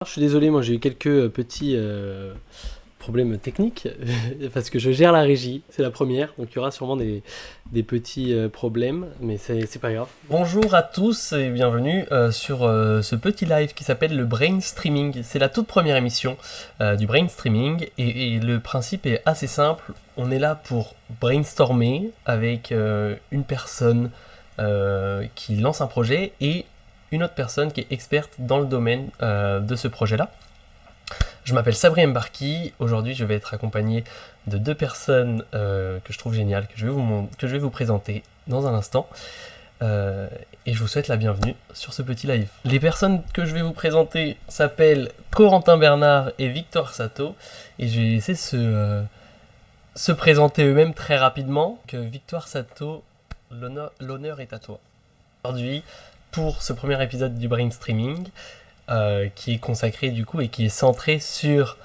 Je suis désolé, moi j'ai eu quelques petits problèmes techniques parce que je gère la régie, c'est la première, donc il y aura sûrement des petits problèmes, mais c'est pas grave. Bonjour à tous et bienvenue sur ce petit live qui s'appelle le Brain Streaming. C'est la toute première émission du Brain Streaming et le principe est assez simple. On est là pour brainstormer avec une personne qui lance un projet et une autre personne qui est experte dans le domaine de ce projet-là. Je m'appelle Sabri Mbarki. Aujourd'hui, je vais être accompagné de deux personnes que je trouve géniales, que je vais vous présenter dans un instant. Et je vous souhaite la bienvenue sur ce petit live. Les personnes que je vais vous présenter s'appellent Corentin Bernard et Victor Sato. Et je vais laisser se présenter eux-mêmes très rapidement. Que Victor Sato, l'honneur est à toi. Aujourd'hui, pour ce premier épisode du Brain Streaming, qui est consacré du coup et qui est centré sur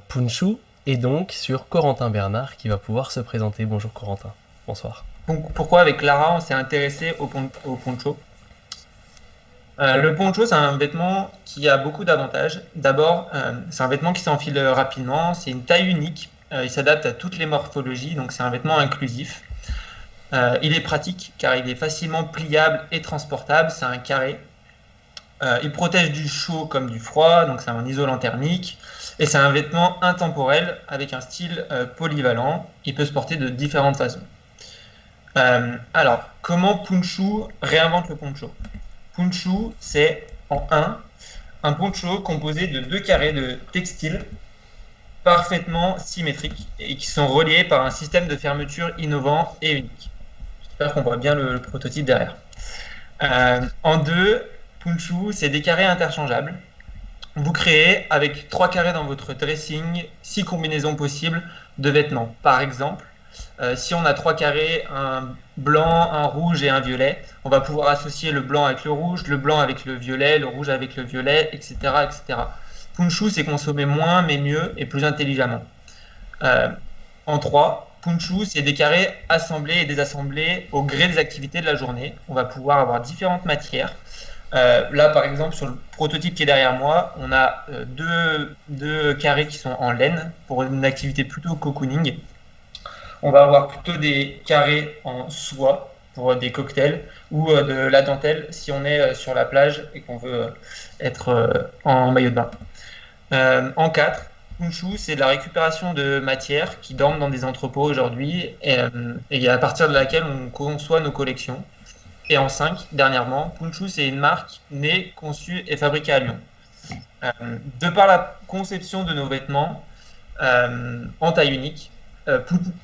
Punchou et donc sur Corentin Bernard qui va pouvoir se présenter. Bonjour Corentin, bonsoir. Donc, pourquoi avec Lara on s'est intéressé au poncho? Le poncho, c'est un vêtement qui a beaucoup d'avantages. D'abord, c'est un vêtement qui s'enfile rapidement, c'est une taille unique, il s'adapte à toutes les morphologies, donc c'est un vêtement inclusif. Il est pratique car il est facilement pliable et transportable, c'est un carré. Il protège du chaud comme du froid, donc c'est un isolant thermique. Et c'est un vêtement intemporel avec un style polyvalent. Il peut se porter de différentes façons. Alors, comment Punchou réinvente le poncho? Punchou, c'est en un poncho composé de deux carrés de textile parfaitement symétriques et qui sont reliés par un système de fermeture innovant et unique. J'espère qu'on voit bien le prototype derrière. En deux, Punchou, c'est des carrés interchangeables. Vous créez avec 3 carrés dans votre dressing 6 combinaisons possibles de vêtements. Par exemple, si on a 3 carrés, un blanc, un rouge et un violet, on va pouvoir associer le blanc avec le blanc avec le violet, le rouge avec le violet, etc. etc. Punchou, c'est consommer moins mais mieux et plus intelligemment. En 3, Punchou, c'est des carrés assemblés et désassemblés au gré des activités de la journée. On va pouvoir avoir différentes matières. Là, par exemple, sur le prototype qui est derrière moi, on a deux carrés qui sont en laine pour une activité plutôt cocooning. On va avoir plutôt des carrés en soie pour des cocktails ou de la dentelle si on est sur la plage et qu'on veut être en maillot de bain. En 4, Punchou, c'est de la récupération de matières qui dorment dans des entrepôts aujourd'hui et à partir de laquelle on conçoit nos collections. Et en 5, dernièrement, Punchou, c'est une marque née, conçue et fabriquée à Lyon. De par la conception de nos vêtements en taille unique,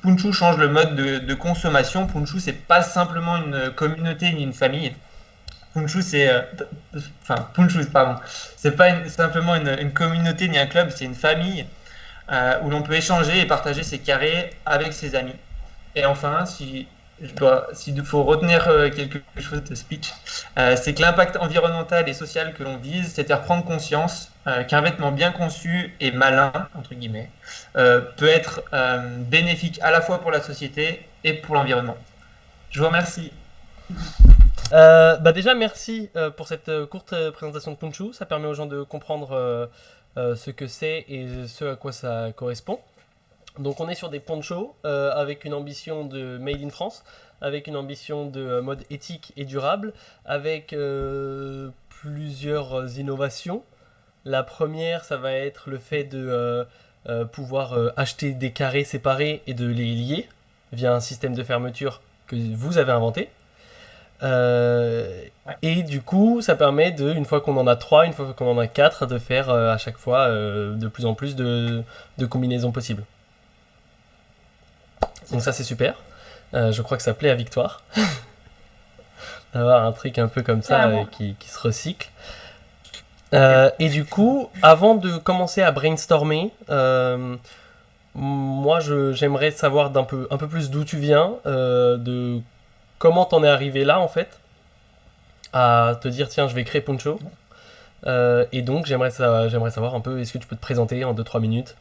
Punchou change le mode de consommation. Punchou, c'est pas simplement une communauté ni une famille. Punchou, pardon. C'est pas simplement une communauté ni un club, c'est une famille où l'on peut échanger et partager ses carrés avec ses amis. Et enfin, s'il faut retenir quelque chose de speech, c'est que l'impact environnemental et social que l'on vise, c'est de faire prendre conscience qu'un vêtement bien conçu et malin, entre guillemets, peut être bénéfique à la fois pour la société et pour l'environnement. Je vous remercie. Déjà, merci pour cette courte présentation de Punchou. Ça permet aux gens de comprendre ce que c'est et ce à quoi ça correspond. Donc on est sur des ponchos avec une ambition de Made in France, avec une ambition de mode éthique et durable, avec plusieurs innovations. La première, ça va être le fait de pouvoir acheter des carrés séparés et de les lier via un système de fermeture que vous avez inventé. Et du coup, ça permet une fois qu'on en a 3, une fois qu'on en a 4, de faire à chaque fois de plus en plus de combinaisons possibles. Donc ça c'est super. Je crois que ça plaît à Victoire. D'avoir un truc un peu comme ça qui se recycle. Et du coup, avant de commencer à brainstormer, moi j'aimerais savoir un peu plus d'où tu viens, de comment t'en es arrivé là en fait, à te dire tiens je vais créer Punchou. Et donc j'aimerais savoir un peu, est-ce que tu peux te présenter en 2-3 minutes?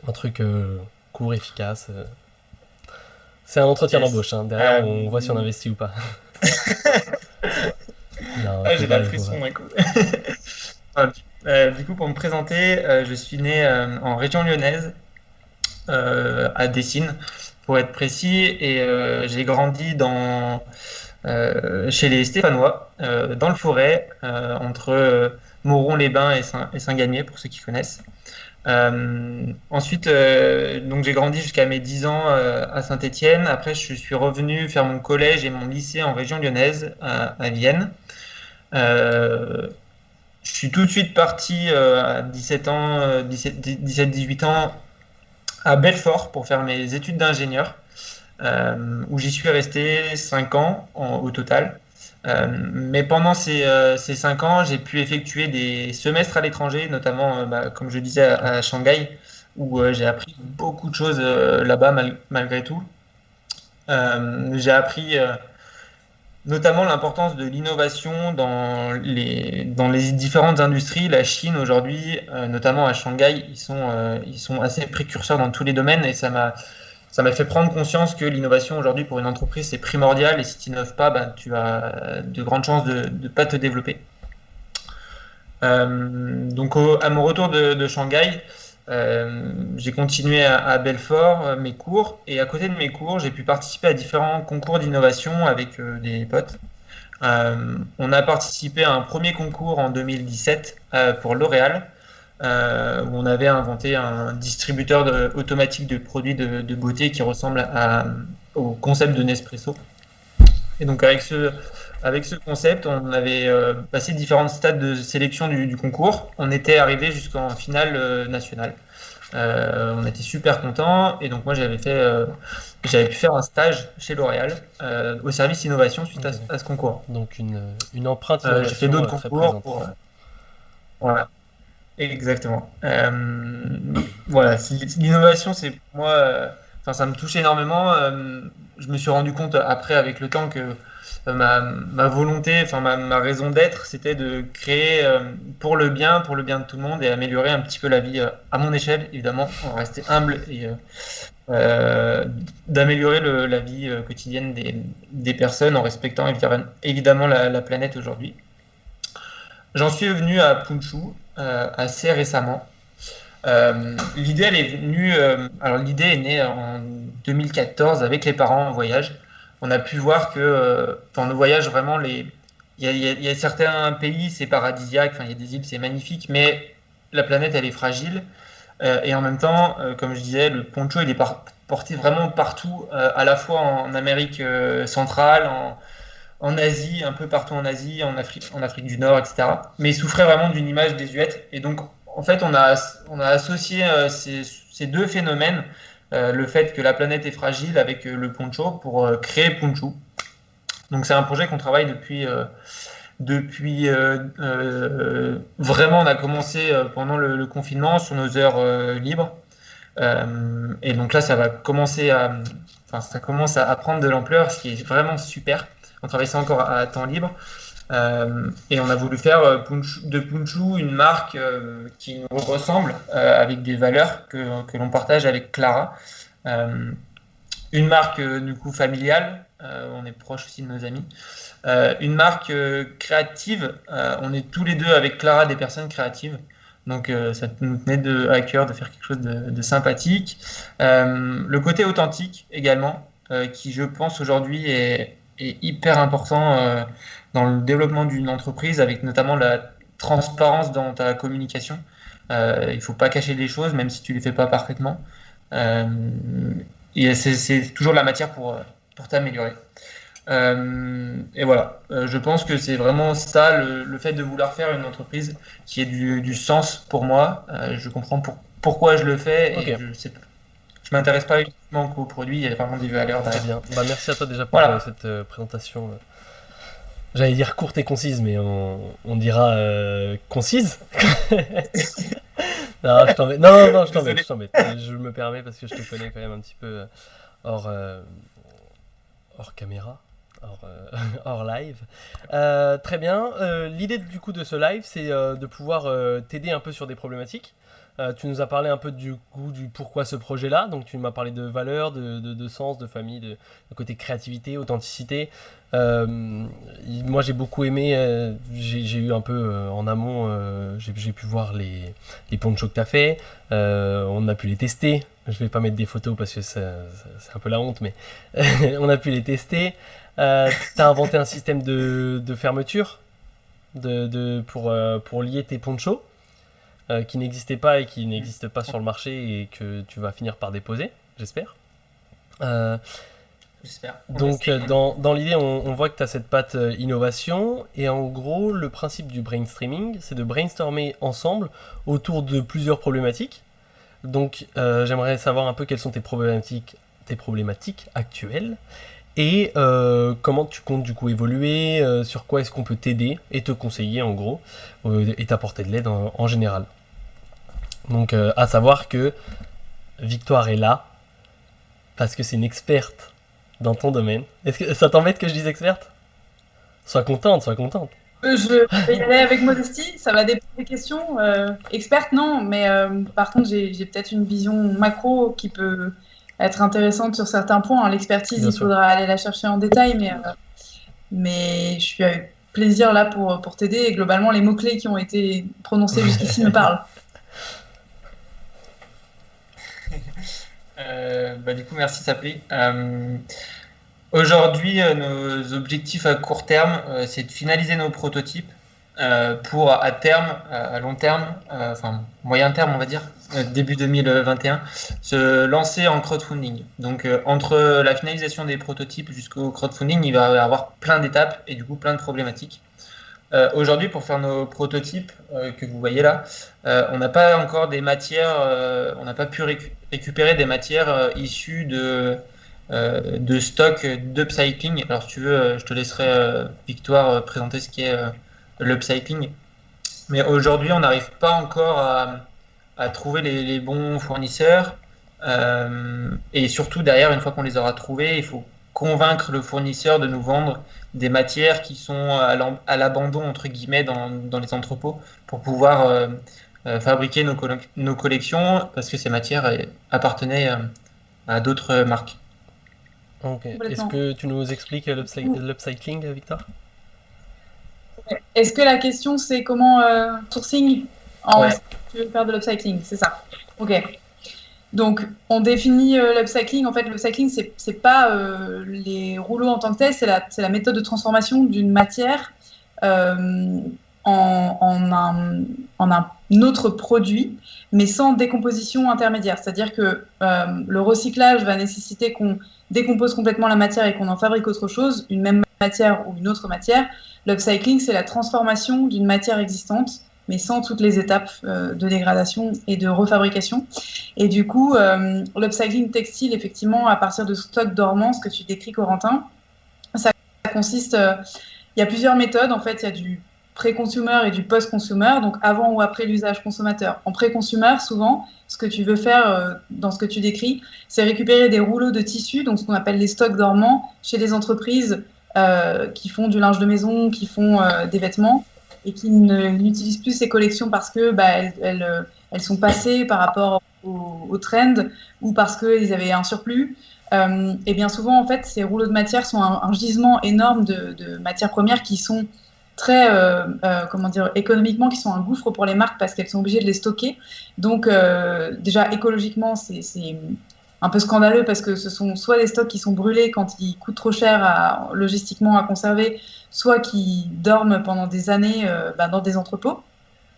Un truc court, efficace. C'est un entretien d'embauche, hein. Derrière on voit si on investit ou pas. Non, J'ai pas de frisson, écoute. Du coup, pour me présenter, je suis né en région lyonnaise, à Dessines, pour être précis, et j'ai grandi chez les Stéphanois, dans le Forêt, entre Mauron-les-Bains et Saint-Gamier, pour ceux qui connaissent. Ensuite, donc j'ai grandi jusqu'à mes 10 ans à Saint-Étienne. Après, je suis revenu faire mon collège et mon lycée en région lyonnaise, à Vienne. Euh, je suis tout de suite parti à 17 ans, 17-18 ans à Belfort pour faire mes études d'ingénieur, où j'y suis resté 5 ans au total. Mais pendant ces 5 ans, j'ai pu effectuer des semestres à l'étranger, notamment, comme je disais, à Shanghai, où j'ai appris beaucoup de choses là-bas malgré tout. J'ai appris notamment l'importance de l'innovation dans les différentes industries. La Chine aujourd'hui, notamment à Shanghai, ils sont assez précurseurs dans tous les domaines et ça m'a fait prendre conscience que l'innovation aujourd'hui pour une entreprise c'est primordial et si tu n'innoves pas, ben, tu as de grandes chances de ne pas te développer. Donc à mon retour de Shanghai, j'ai continué à Belfort mes cours et à côté de mes cours, j'ai pu participer à différents concours d'innovation avec des potes. On a participé à un premier concours en 2017 pour L'Oréal, où on avait inventé un distributeur automatique de produits de beauté qui ressemble au concept de Nespresso. Et donc avec ce concept, on avait passé différents stades de sélection du concours. On était arrivé jusqu'en finale nationale. On était super contents et donc moi j'avais pu faire un stage chez L'Oréal au service innovation suite à ce concours. Donc une empreinte J'ai fait innovation d'autres très concours présente. pour voilà, exactement. Voilà, l'innovation c'est pour moi, enfin ça me touche énormément. Je me suis rendu compte après avec le temps que ma volonté, enfin ma raison d'être, c'était de créer pour le bien de tout le monde et améliorer un petit peu la vie à mon échelle, évidemment, on va rester humble et euh, d'améliorer la vie quotidienne des personnes en respectant évidemment la planète aujourd'hui. J'en suis venu à Punchu assez récemment. L'idée, elle est venue. Alors, l'idée est née en 2014 avec les parents en voyage. On a pu voir que dans nos voyages, vraiment, il y a certains pays, c'est paradisiaque, enfin, il y a des îles, c'est magnifique, mais la planète, elle est fragile. Et en même temps, comme je disais, le poncho, il est porté vraiment partout, à la fois en Amérique centrale, en Asie, un peu partout en Asie, en Afrique du Nord, etc. Mais il souffrait vraiment d'une image désuète. Et donc, en fait, on a associé ces deux phénomènes, le fait que la planète est fragile avec le poncho, pour créer Punchu. Donc, c'est un projet qu'on travaille depuis vraiment, on a commencé pendant le confinement sur nos heures libres. Et donc là, ça commence à prendre de l'ampleur, ce qui est vraiment super. On travaille ça encore à temps libre. Et on a voulu faire de Punchu une marque qui nous ressemble, avec des valeurs que l'on partage avec Clara. Euh, une marque du coup familiale, on est proche aussi de nos amis. Une marque créative, on est tous les deux avec Clara des personnes créatives. Donc ça nous tenait à cœur de faire quelque chose de sympathique. Le côté authentique également, qui je pense aujourd'hui est hyper important dans le développement d'une entreprise, avec notamment la transparence dans ta communication. Il ne faut pas cacher les choses, même si tu ne les fais pas parfaitement. Euh, et c'est toujours de la matière pour t'améliorer. Et voilà, je pense que c'est vraiment ça, le fait de vouloir faire une entreprise qui ait du sens pour moi. Je comprends pourquoi je le fais et Ok, je m'intéresse pas uniquement qu'au produit, il y a vraiment des valeurs très derrière. bien. Bah, merci à toi déjà pour Voilà. cette présentation. J'allais dire courte et concise, mais on dira concise. Non, je t'embête. Non, non, je t'embête, Désolé. je t'embête. Je me permets parce que je te connais quand même un petit peu hors, hors caméra. hors live. Très bien. L'idée du coup de ce live, c'est de pouvoir t'aider un peu sur des problématiques. Tu nous as parlé un peu du coup du pourquoi ce projet-là. Donc tu m'as parlé de valeurs, de sens, de famille, de côté créativité, authenticité. Moi j'ai beaucoup aimé, j'ai eu un peu en amont, j'ai pu voir les ponchos que tu as fait. On a pu les tester. Je vais pas mettre des photos parce que c'est un peu la honte, mais on a pu les tester. T'as inventé un système de fermeture pour lier tes ponchos qui n'existait pas et qui n'existe pas sur le marché et que tu vas finir par déposer, j'espère. Euh, J'espère. donc dans l'idée, on voit que tu as cette patte innovation et en gros, le principe du brainstorming, c'est de brainstormer ensemble autour de plusieurs problématiques. Donc j'aimerais savoir un peu quelles sont tes problématiques actuelles et comment tu comptes du coup évoluer, sur quoi est-ce qu'on peut t'aider et te conseiller en gros, et t'apporter de l'aide en général. Donc à savoir que Victoire est là parce que c'est une experte dans ton domaine. Est-ce que ça t'embête que je dise experte? Sois contente, sois contente. Je vais y aller avec modestie, ça va dépendre des questions. Experte, non, mais par contre, j'ai peut-être une vision macro qui peut être intéressante sur certains points. L'expertise, Bien il sûr. faudra aller la chercher en détail, mais je suis avec plaisir là pour t'aider. Et globalement, les mots-clés qui ont été prononcés jusqu'ici me parlent. Du coup, merci Sapli. Aujourd'hui, nos objectifs à court terme, c'est de finaliser nos prototypes pour à terme, à long terme, enfin moyen terme, on va dire, début 2021, se lancer en crowdfunding. Donc, entre la finalisation des prototypes jusqu'au crowdfunding, il va y avoir plein d'étapes et du coup plein de problématiques. Aujourd'hui, pour faire nos prototypes que vous voyez là, on n'a pas encore des matières, on n'a pas pu récupérer des matières issues de stock d'upcycling. Alors, si tu veux, je te laisserai, Victoire, présenter ce qu'est l'upcycling. Mais aujourd'hui, on n'arrive pas encore à trouver les bons fournisseurs. Et surtout, derrière, une fois qu'on les aura trouvés, il faut convaincre le fournisseur de nous vendre des matières qui sont à l'abandon, entre guillemets, dans les entrepôts pour pouvoir fabriquer nos collections parce que ces matières appartenaient à d'autres marques. Ok. Est-ce Complètement. que tu nous expliques l'upcycling, Victor? Est-ce que la question, c'est comment sourcing Ouais. tu veux faire de l'upcycling, c'est ça? Ok. Donc, on définit l'upcycling. En fait, l'upcycling, c'est pas les rouleaux en tant que tel, c'est la méthode de transformation d'une matière euh, en un autre produit, mais sans décomposition intermédiaire. C'est-à-dire que le recyclage va nécessiter qu'on décompose complètement la matière et qu'on en fabrique autre chose, une même matière ou une autre matière. L'upcycling, c'est la transformation d'une matière existante, mais sans toutes les étapes de dégradation et de refabrication. Et du coup, l'upcycling textile, effectivement, à partir de stocks dormants, ce que tu décris, Corentin, ça consiste, il y a plusieurs méthodes. En fait, il y a du pré-consumer et du post-consumer, donc avant ou après l'usage consommateur. En pré-consumer, souvent, ce que tu veux faire dans ce que tu décris, c'est récupérer des rouleaux de tissu, donc ce qu'on appelle les stocks dormants, chez les entreprises qui font du linge de maison, qui font des vêtements, et qui n'utilisent plus ces collections parce que elles sont passées par rapport au trend ou parce qu'ils avaient un surplus. Et bien souvent, en fait, ces rouleaux de matière sont un gisement énorme de matières premières qui sont très, comment dire, économiquement, qui sont un gouffre pour les marques parce qu'elles sont obligées de les stocker. Donc, déjà, écologiquement, c'est un peu scandaleux parce que ce sont soit des stocks qui sont brûlés quand ils coûtent trop cher logistiquement à conserver, soit qui dorment pendant des années dans des entrepôts.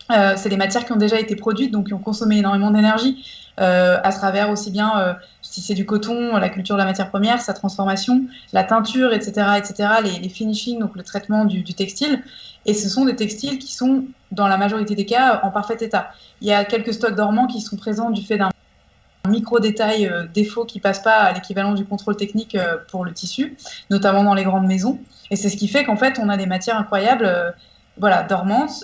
C'est des matières qui ont déjà été produites, donc qui ont consommé énormément d'énergie à travers aussi bien, si c'est du coton, la culture de la matière première, sa transformation, la teinture, etc., etc., les finishings, donc le traitement du textile. Et ce sont des textiles qui sont, dans la majorité des cas, en parfait état. Il y a quelques stocks dormants qui sont présents du fait d'un micro-détail défaut qui passe pas à l'équivalent du contrôle technique pour le tissu, notamment dans les grandes maisons. Et c'est ce qui fait qu'en fait, on a des matières incroyables, voilà, dormantes.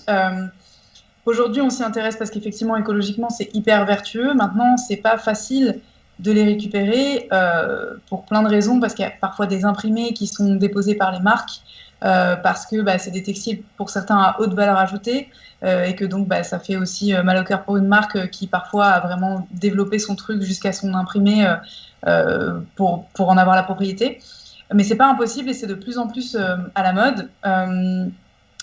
Aujourd'hui, on s'y intéresse parce qu'effectivement, écologiquement, c'est hyper vertueux. Maintenant, c'est pas facile de les récupérer pour plein de raisons, parce qu'il y a parfois des imprimés qui sont déposés par les marques, parce que c'est des textiles pour certains à haute valeur ajoutée, et que donc ça fait aussi mal au cœur pour une marque qui parfois a vraiment développé son truc jusqu'à son imprimé pour en avoir la propriété. Mais c'est pas impossible et c'est de plus en plus à la mode.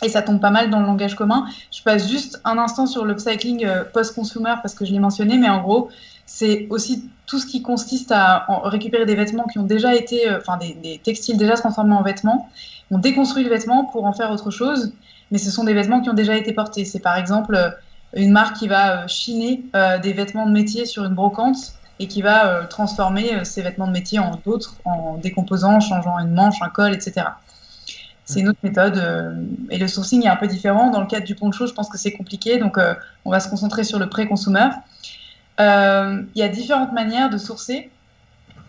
Et ça tombe pas mal dans le langage commun. Je passe juste un instant sur l'upcycling post-consumer parce que je l'ai mentionné, mais en gros, c'est aussi tout ce qui consiste à récupérer des vêtements qui ont déjà été, des textiles déjà transformés en vêtements. On déconstruit le vêtement pour en faire autre chose, mais ce sont des vêtements qui ont déjà été portés. C'est par exemple une marque qui va chiner des vêtements de métier sur une brocante et qui va transformer ces vêtements de métier en d'autres, en décomposant, en changeant une manche, un col, etc. C'est une autre méthode. Et le sourcing est un peu différent. Dans le cadre du poncho, je pense que c'est compliqué. Donc, on va se concentrer sur le pré-consumer. Il y a différentes manières de sourcer.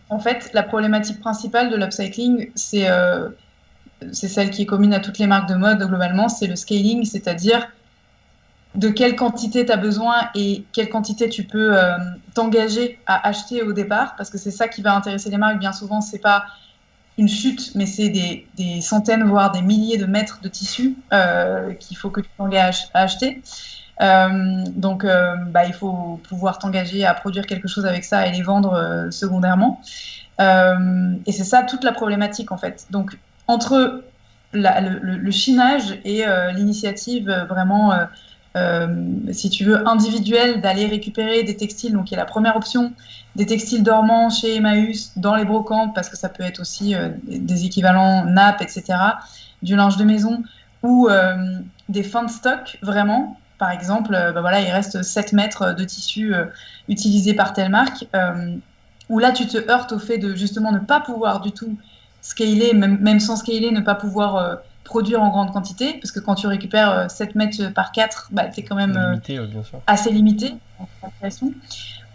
En fait, la problématique principale de l'upcycling, c'est celle qui est commune à toutes les marques de mode globalement, c'est le scaling, c'est-à-dire de quelle quantité tu as besoin et quelle quantité tu peux t'engager à acheter au départ. Parce que c'est ça qui va intéresser les marques. Bien souvent, c'est pas une chute, mais c'est des centaines, voire des milliers de mètres de tissu qu'il faut que tu t'engages à acheter. Donc, il faut pouvoir t'engager à produire quelque chose avec ça et les vendre secondairement. Et c'est ça toute la problématique, en fait. Donc, entre le chinage et l'initiative vraiment, si tu veux, individuelle d'aller récupérer des textiles, donc il y a la première option, des textiles dormants chez Emmaüs, dans les brocantes, parce que ça peut être aussi des équivalents nappes, etc., du linge de maison, ou des fins de stock, vraiment. Par exemple, il reste 7 mètres de tissu utilisé par telle marque, où là, tu te heurtes au fait de justement ne pas pouvoir du tout scaler, même sans scaler, ne pas pouvoir produire en grande quantité, parce que quand tu récupères 7 mètres par 4, tu es quand même limité, bien sûr. assez limité en fabrication.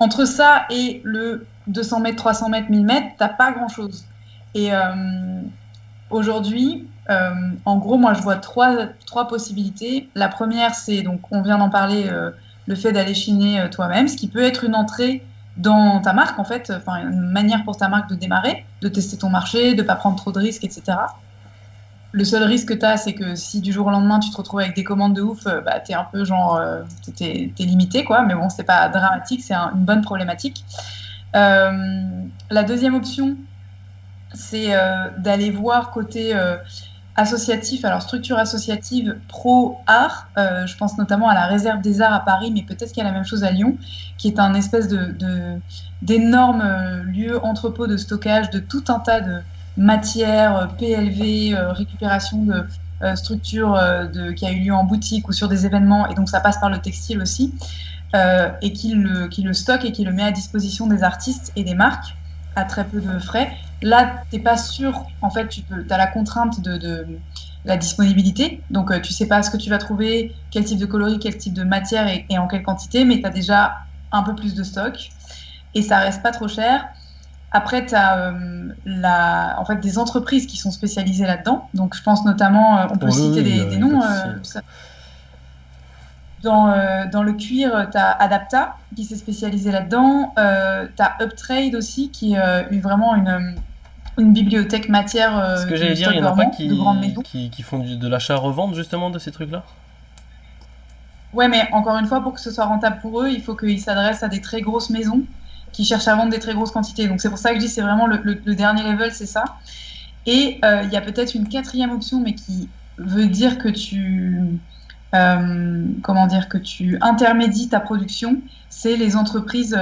Entre ça et le 200 mètres, 300 mètres, 1000 mètres, tu n'as pas grand-chose. Et aujourd'hui, en gros, moi, je vois trois possibilités. La première, c'est, donc, on vient d'en parler, le fait d'aller chiner toi-même, ce qui peut être une entrée dans ta marque, en fait, une manière pour ta marque de démarrer, de tester ton marché, de ne pas prendre trop de risques, etc. Le seul risque que tu as, c'est que si du jour au lendemain, tu te retrouves avec des commandes de ouf, tu es un peu genre, t'es limité, quoi. Mais bon, c'est pas dramatique, c'est une bonne problématique. La deuxième option, c'est d'aller voir côté associatif, alors structure associative pro-art, je pense notamment à la Réserve des Arts à Paris, mais peut-être qu'il y a la même chose à Lyon, qui est un espèce d'énorme lieu entrepôt de stockage de tout un tas de matières, PLV, récupération de structures qui a eu lieu en boutique ou sur des événements, et donc ça passe par le textile aussi, et qui le stocke et qui le met à disposition des artistes et des marques à très peu de frais. Là, tu n'es pas sûr, en fait, tu as la contrainte de la disponibilité, donc tu ne sais pas ce que tu vas trouver, quel type de coloris, quel type de matière et en quelle quantité, mais tu as déjà un peu plus de stock et ça reste pas trop cher. Après, tu as en fait, des entreprises qui sont spécialisées là-dedans, donc je pense notamment, on peut citer des noms. Dans le cuir, tu as Adapta qui s'est spécialisé là-dedans. Tu as Uptrade aussi qui est vraiment une bibliothèque matière. Ce que j'allais dire, il n'y en a pas qui font de l'achat-revente justement de ces trucs-là. Ouais, mais encore une fois, pour que ce soit rentable pour eux, il faut qu'ils s'adressent à des très grosses maisons qui cherchent à vendre des très grosses quantités. Donc c'est pour ça que je dis c'est vraiment le dernier level, c'est ça. Et il y a peut-être une quatrième option, mais qui veut dire que tu intermédies ta production, c'est les entreprises,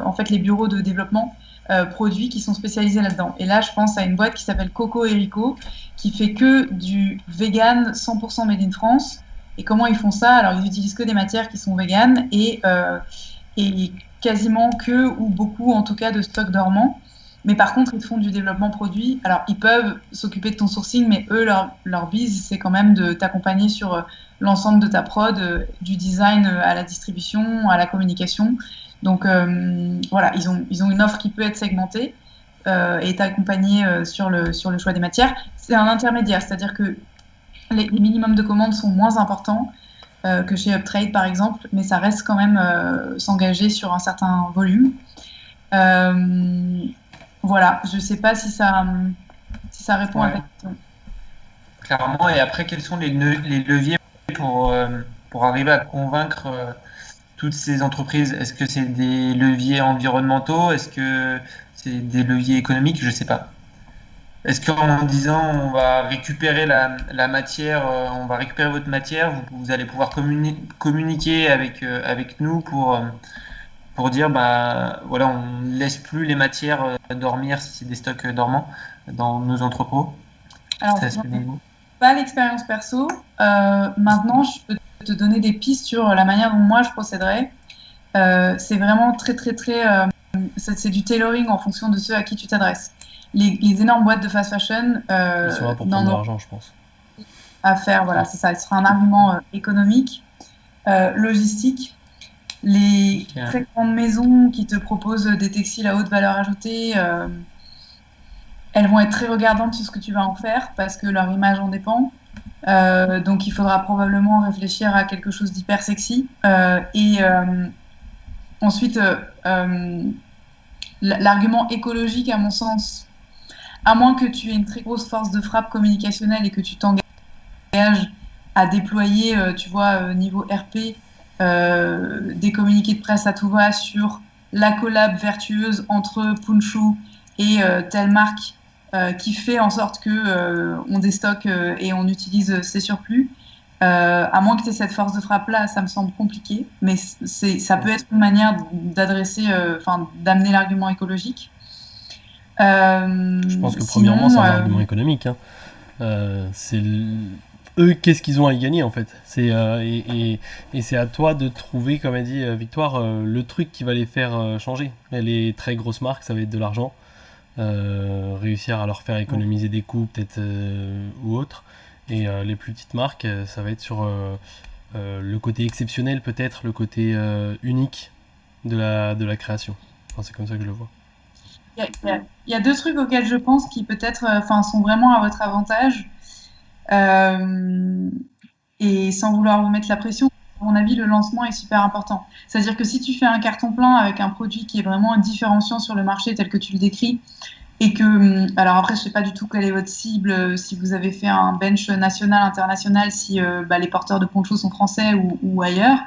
en fait les bureaux de développement produits qui sont spécialisés là-dedans. Et là, je pense à une boîte qui s'appelle Coco Rico, qui fait que du vegan 100% made in France. Et comment ils font ça? Alors, ils utilisent que des matières qui sont véganes et quasiment que, ou beaucoup en tout cas, de stock dormant. Mais par contre, ils font du développement produit. Alors, ils peuvent s'occuper de ton sourcing, mais eux, leur bise, c'est quand même de t'accompagner sur l'ensemble de ta prod, du design à la distribution, à la communication. Donc, voilà, ils ont une offre qui peut être segmentée et t'accompagner sur le choix des matières. C'est un intermédiaire, c'est-à-dire que les minimums de commandes sont moins importants que chez Uptrade, par exemple, mais ça reste quand même s'engager sur un certain volume. Voilà, je ne sais pas si ça répond à ta Ouais, question. clairement. Et après, quels sont les leviers pour arriver à convaincre toutes ces entreprises? Est-ce que c'est des leviers environnementaux? Est-ce que c'est des leviers économiques? Je sais pas. Est-ce qu'en disant on va récupérer la matière, on va récupérer votre matière, vous allez pouvoir communiquer avec nous pour dire bah voilà, on ne laisse plus les matières dormir si c'est des stocks dormants dans nos entrepôts. Alors, C'est j'en assez ai nouveau. pas l'expérience perso. Maintenant, je peux te donner des pistes sur la manière dont moi je procéderais. C'est vraiment très, très, très. C'est du tailoring en fonction de ceux à qui tu t'adresses. Les énormes boîtes de fast fashion Ils sont là pour n'en prendre de ont l'argent, je pense. à faire. Voilà, Ouais. c'est ça. Ce sera un argument économique, logistique. Les Ok. très grandes maisons qui te proposent des textiles à haute valeur ajoutée, elles vont être très regardantes sur ce que tu vas en faire parce que leur image en dépend. Donc, il faudra probablement réfléchir à quelque chose d'hyper sexy. Ensuite, l'argument écologique, à mon sens, à moins que tu aies une très grosse force de frappe communicationnelle et que tu t'engages à déployer, tu vois, niveau RP, des communiqués de presse à tout va sur la collab vertueuse entre Punchou et telle marque qui fait en sorte que on déstocke et on utilise ses surplus. À moins que tu aies cette force de frappe-là, ça me semble compliqué, mais ça peut être une manière d'adresser, enfin, d'amener l'argument écologique. Je pense que premièrement, c'est Sinon, un argument économique, hein. Eux, qu'est-ce qu'ils ont à y gagner en fait? Et c'est à toi de trouver, comme a dit Victoire, le truc qui va les faire changer. Et les très grosses marques, ça va être de l'argent. Réussir à leur faire économiser des coûts peut-être ou autre. Et les plus petites marques, ça va être sur le côté exceptionnel peut-être, le côté unique de la création. Enfin, c'est comme ça que je le vois. il y a deux trucs auxquels je pense qui peut-être enfin, sont vraiment à votre avantage. Euh, et sans vouloir vous mettre la pression, à mon avis, le lancement est super important. C'est-à-dire que si tu fais un carton plein avec un produit qui est vraiment différenciant sur le marché tel que tu le décris, et que, alors après, je sais pas du tout quelle est votre cible, si vous avez fait un bench national, international, si bah, les porteurs de ponchos sont français ou ailleurs,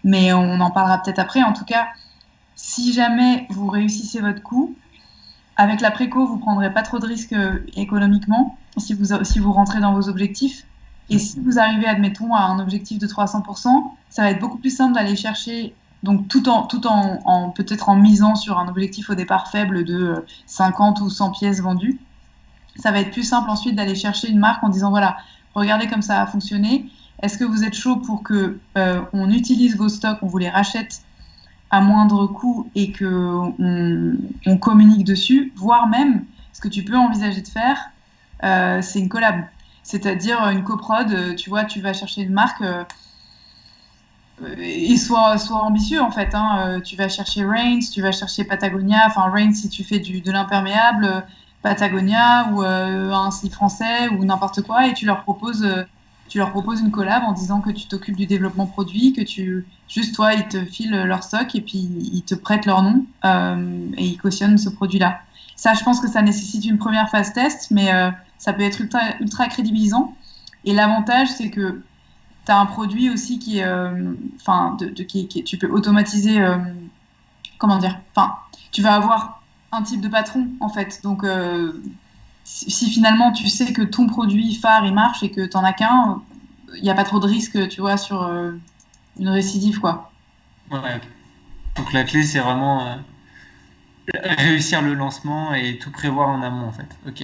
mais on en parlera peut-être après. En tout cas, si jamais vous réussissez votre coup, avec la préco, vous prendrez pas trop de risques économiquement si vous rentrez dans vos objectifs. Et si vous arrivez, admettons, à un objectif de 300%, ça va être beaucoup plus simple d'aller chercher, donc tout en peut-être en misant sur un objectif au départ faible de 50 ou 100 pièces vendues. Ça va être plus simple ensuite d'aller chercher une marque en disant, voilà, regardez comme ça a fonctionné. Est-ce que vous êtes chaud pour que on utilise vos stocks, on vous les rachète à moindre coût et que on communique dessus, voire même ce que tu peux envisager de faire, c'est une collab. C'est-à-dire une coprod, tu vois, tu vas chercher une marque et sois ambitieux en fait. Hein. Tu vas chercher Rains, tu vas chercher Patagonia, enfin Rains si tu fais de l'imperméable, Patagonia ou un slip français ou n'importe quoi et tu leur proposes une collab en disant que tu t'occupes du développement produit, que juste toi, ils te filent leur stock et puis ils te prêtent leur nom et ils cautionnent ce produit-là. Ça, je pense que ça nécessite une première phase test, mais ça peut être ultra, ultra crédibilisant. Et l'avantage, c'est que tu as un produit aussi qui est, enfin, tu peux automatiser, comment dire, enfin, tu vas avoir un type de patron en fait. Donc, si finalement tu sais que ton produit phare il marche et que tu n'en as qu'un, il n'y a pas trop de risque, tu vois, sur une récidive, quoi. Ouais. Donc la clé, c'est vraiment réussir le lancement et tout prévoir en amont, en fait. Ok.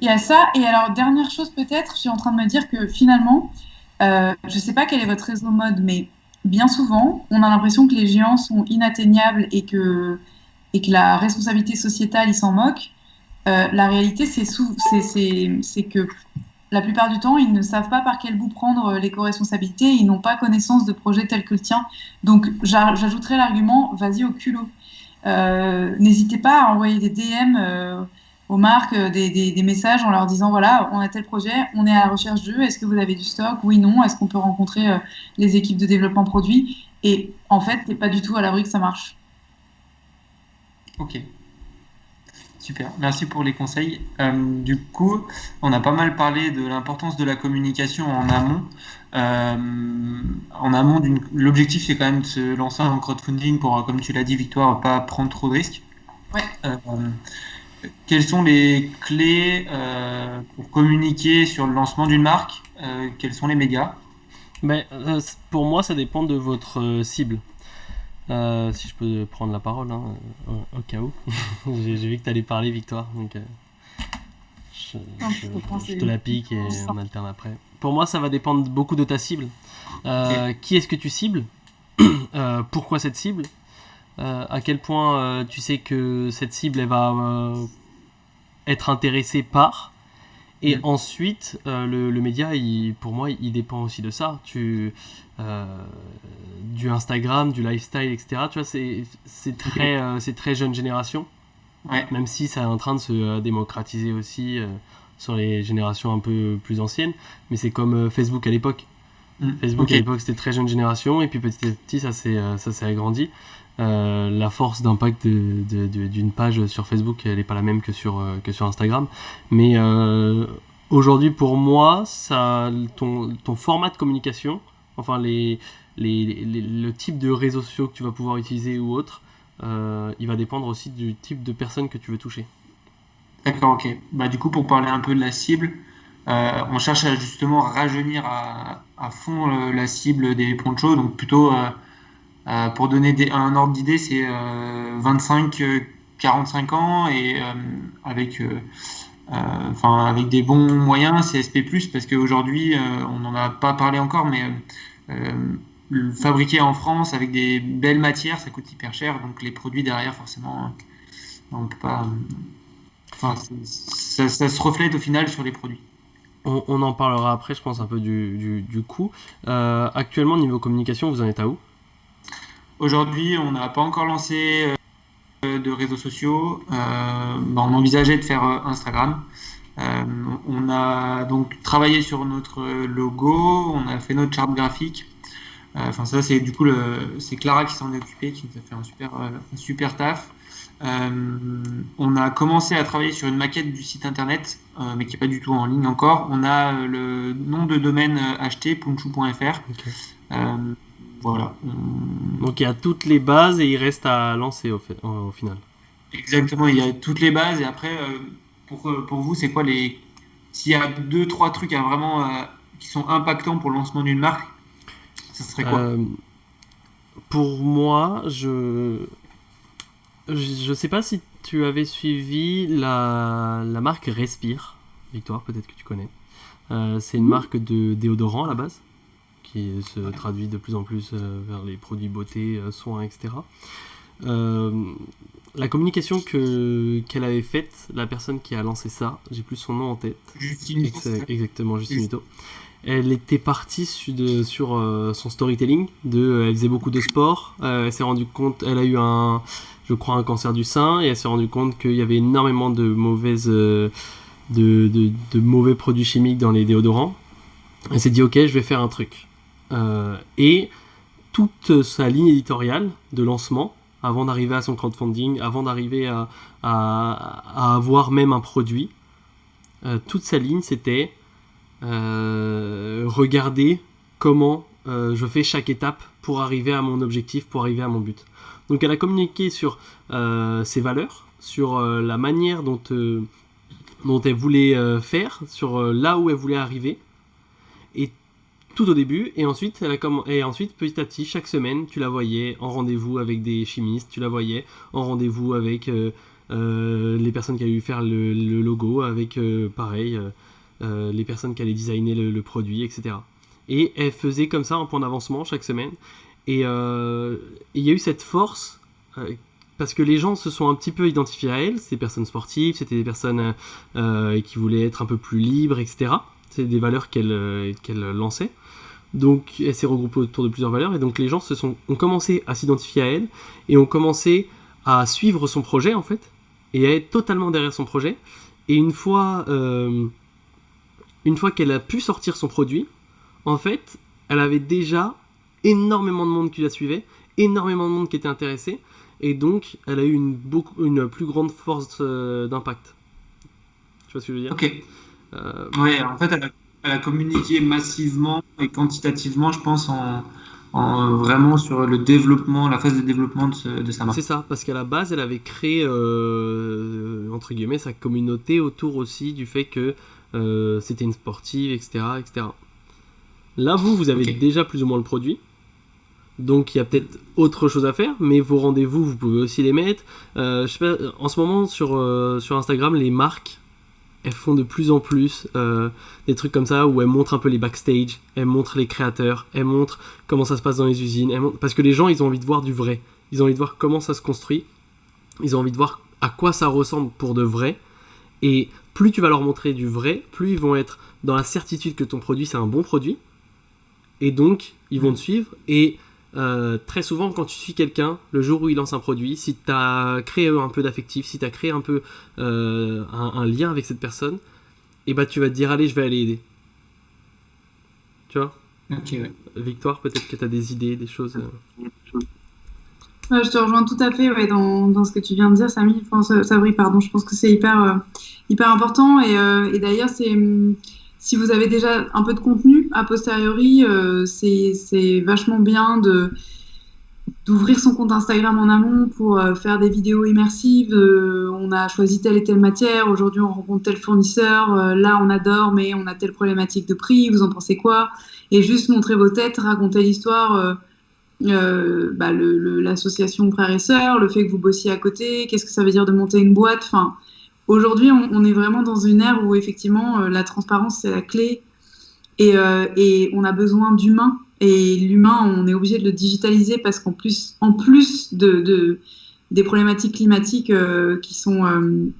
Il y a ça. Et alors, dernière chose peut-être, je suis en train de me dire que finalement, je ne sais pas quel est votre réseau mode, mais bien souvent, on a l'impression que les géants sont inatteignables et que la responsabilité sociétale, ils s'en moquent. La réalité, c'est que la plupart du temps, ils ne savent pas par quel bout prendre l'éco-responsabilité, ils n'ont pas connaissance de projets tels que le tien. Donc, j'ajouterais l'argument, vas-y au culot. N'hésitez pas à envoyer des DM aux marques, des messages en leur disant, voilà, on a tel projet, on est à la recherche d'eux, est-ce que vous avez du stock? Oui, non, est-ce qu'on peut rencontrer les équipes de développement produit? Et en fait, t'es pas du tout à l'abri que ça marche. Ok, super. Merci pour les conseils. Du coup, on a pas mal parlé de l'importance de la communication en amont. En amont, l'objectif, c'est quand même de se lancer en crowdfunding pour, comme tu l'as dit, Victoire, pas prendre trop de risques. Ouais. Euh, Quelles sont les clés pour communiquer sur le lancement d'une marque? Quels sont les médias? Mais pour moi, ça dépend de votre cible. Si je peux prendre la parole, hein, au cas où. J'ai vu que tu allais parler, Victoire, donc je te la pique et on alterne après. Pour moi, ça va dépendre beaucoup de ta cible. Qui est-ce que tu cibles? Pourquoi cette cible? À quel point tu sais que cette cible elle va être intéressée par. Et ensuite, le média, pour moi, il dépend aussi de ça. Du Instagram, du lifestyle, etc. Tu vois, c'est très jeune génération. Ouais. Même si ça est en train de se démocratiser aussi sur les générations un peu plus anciennes. Mais c'est comme Facebook à l'époque. Facebook à l'époque, c'était très jeune génération. Et puis petit à petit, ça s'est agrandi. La force d'impact d'une page sur Facebook, elle n'est pas la même que sur Instagram. Mais aujourd'hui, pour moi, ton format de communication, enfin le type de réseaux sociaux que tu vas pouvoir utiliser ou autre, il va dépendre aussi du type de personne que tu veux toucher. D'accord, ok. Bah, du coup, pour parler un peu de la cible, on cherche à justement rajeunir à fond la cible des ponchos. Donc plutôt, pour donner un ordre d'idée, c'est 25-45 ans et avec des bons moyens, CSP+, parce qu'aujourd'hui, on n'en a pas parlé encore, mais fabriquer en France avec des belles matières, ça coûte hyper cher, donc les produits derrière, forcément, on peut pas... ça se reflète au final sur les produits. On en parlera après, je pense, un peu du coût. Actuellement, niveau communication, vous en êtes à où? Aujourd'hui, on n'a pas encore lancé de réseaux sociaux. On envisageait de faire Instagram. On a donc travaillé sur notre logo, on a fait notre charte graphique. Ça, c'est du coup c'est Clara qui s'en est occupée, qui nous a fait un super taf. On a commencé à travailler sur une maquette du site internet, mais qui n'est pas du tout en ligne encore. On a le nom de domaine acheté, punchou.fr. Okay. Voilà. Donc il y a toutes les bases et il reste à lancer au final. Exactement, il y a toutes les bases et après, pour vous, c'est quoi s'il y a 2-3 trucs à vraiment qui sont impactants pour le lancement d'une marque, ça serait quoi? Pour moi, je sais pas si tu avais suivi la marque Respire, Victoire, peut-être que tu connais. C'est une marque de déodorant à la base, qui se traduit de plus en plus vers les produits beauté, soins, etc. La communication qu'elle avait faite, la personne qui a lancé ça, j'ai plus son nom en tête. Justine. Exactement, Justine Mito. Elle était partie sur son storytelling. Elle faisait beaucoup de sport. Elle s'est rendue compte, elle a eu un cancer du sein et elle s'est rendue compte qu'il y avait énormément de mauvais produits chimiques dans les déodorants. Elle s'est dit ok, je vais faire un truc. Et toute sa ligne éditoriale de lancement, avant d'arriver à son crowdfunding, avant d'arriver à avoir même un produit, toute sa ligne c'était regarder comment je fais chaque étape pour arriver à mon objectif, pour arriver à mon but. Donc elle a communiqué sur ses valeurs, sur la manière dont elle voulait faire, sur là où elle voulait arriver, et tout au début, et ensuite petit à petit, chaque semaine, tu la voyais en rendez-vous avec des chimistes, tu la voyais en rendez-vous avec les personnes qui allaient lui faire le logo, avec pareil, les personnes qui allaient designer le produit, etc. Et elle faisait comme ça un point d'avancement chaque semaine. Et il y a eu cette force parce que les gens se sont un petit peu identifiés à elle. C'était des personnes sportives, c'était des personnes qui voulaient être un peu plus libres, etc. C'est des valeurs qu'elle lançait. Donc elle s'est regroupée autour de plusieurs valeurs et donc les gens ont commencé à s'identifier à elle et ont commencé à suivre son projet en fait et à être totalement derrière son projet. Et une fois qu'elle a pu sortir son produit, en fait, elle avait déjà énormément de monde qui la suivait, énormément de monde qui était intéressé, et donc elle a eu une plus grande force d'impact. Tu vois ce que je veux dire? Ok. Ouais, en fait, elle a communiqué massivement et quantitativement, je pense, vraiment sur le développement, la phase de développement de sa marque. C'est ça, parce qu'à la base, elle avait créé, entre guillemets, sa communauté autour aussi du fait que c'était une sportive, etc., etc. Là, vous avez déjà plus ou moins le produit. Donc, il y a peut-être autre chose à faire, mais vos rendez-vous, vous pouvez aussi les mettre. Je sais pas, en ce moment, sur Instagram, les marques, elles font de plus en plus des trucs comme ça où elles montrent un peu les backstage, elles montrent les créateurs, elles montrent comment ça se passe dans les usines, parce que les gens, ils ont envie de voir du vrai. Ils ont envie de voir comment ça se construit. Ils ont envie de voir à quoi ça ressemble pour de vrai. Et plus tu vas leur montrer du vrai, plus ils vont être dans la certitude que ton produit, c'est un bon produit. Et donc, ils vont te suivre. Et très souvent, quand tu suis quelqu'un, le jour où il lance un produit, si tu as créé un peu d'affectif, si tu as créé un peu un lien avec cette personne, et bah tu vas te dire, allez, je vais aller aider. Tu vois? Ok, ouais. Victoire, peut-être que tu as des idées, des choses. Je te rejoins tout à fait dans ce que tu viens de dire, Sabri, pardon. Je pense que c'est hyper important. Et d'ailleurs, si vous avez déjà un peu de contenu a posteriori, c'est vachement bien d'ouvrir son compte Instagram en amont pour faire des vidéos immersives. On a choisi telle et telle matière. Aujourd'hui, on rencontre tel fournisseur. Là, on adore, mais on a telle problématique de prix. Vous en pensez quoi? Et juste montrer vos têtes, raconter l'histoire. L'association Frères et Sœurs, le fait que vous bossiez à côté, qu'est-ce que ça veut dire de monter une boîte. Enfin, aujourd'hui, on est vraiment dans une ère où effectivement la transparence c'est la clé et on a besoin d'humain. Et l'humain, on est obligé de le digitaliser parce en plus des problématiques climatiques qui sont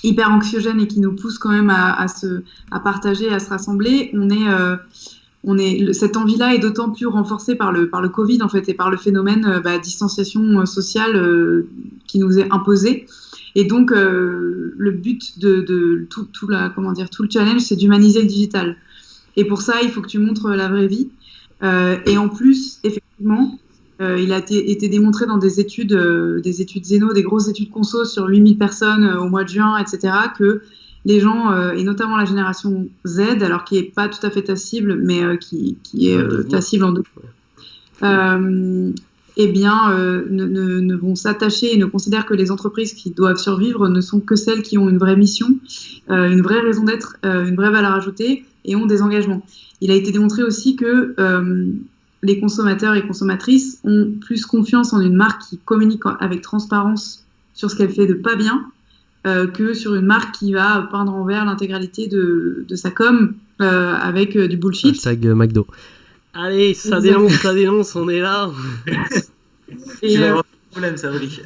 hyper anxiogènes et qui nous poussent quand même à partager, à se rassembler, cette envie-là est d'autant plus renforcée par le Covid en fait et par le phénomène distanciation sociale qui nous est imposé. Et donc le but de tout le challenge, c'est d'humaniser le digital. Et pour ça, il faut que tu montres la vraie vie. Et en plus, effectivement, il a été démontré dans des études Zeno, des grosses études conso sur 8000 personnes au mois de juin, etc., que les gens, et notamment la génération Z, alors qui n'est pas tout à fait ta cible, mais qui est ta cible en deux, ne vont s'attacher et ne considèrent que les entreprises qui doivent survivre ne sont que celles qui ont une vraie mission, une vraie raison d'être, une vraie valeur ajoutée et ont des engagements. Il a été démontré aussi que les consommateurs et consommatrices ont plus confiance en une marque qui communique avec transparence sur ce qu'elle fait de pas bien, que sur une marque qui va peindre en vert l'intégralité de sa com avec du bullshit. Hashtag McDo. Allez, ça dénonce, on est là. Tu vas avoir un problème, ça, Oli.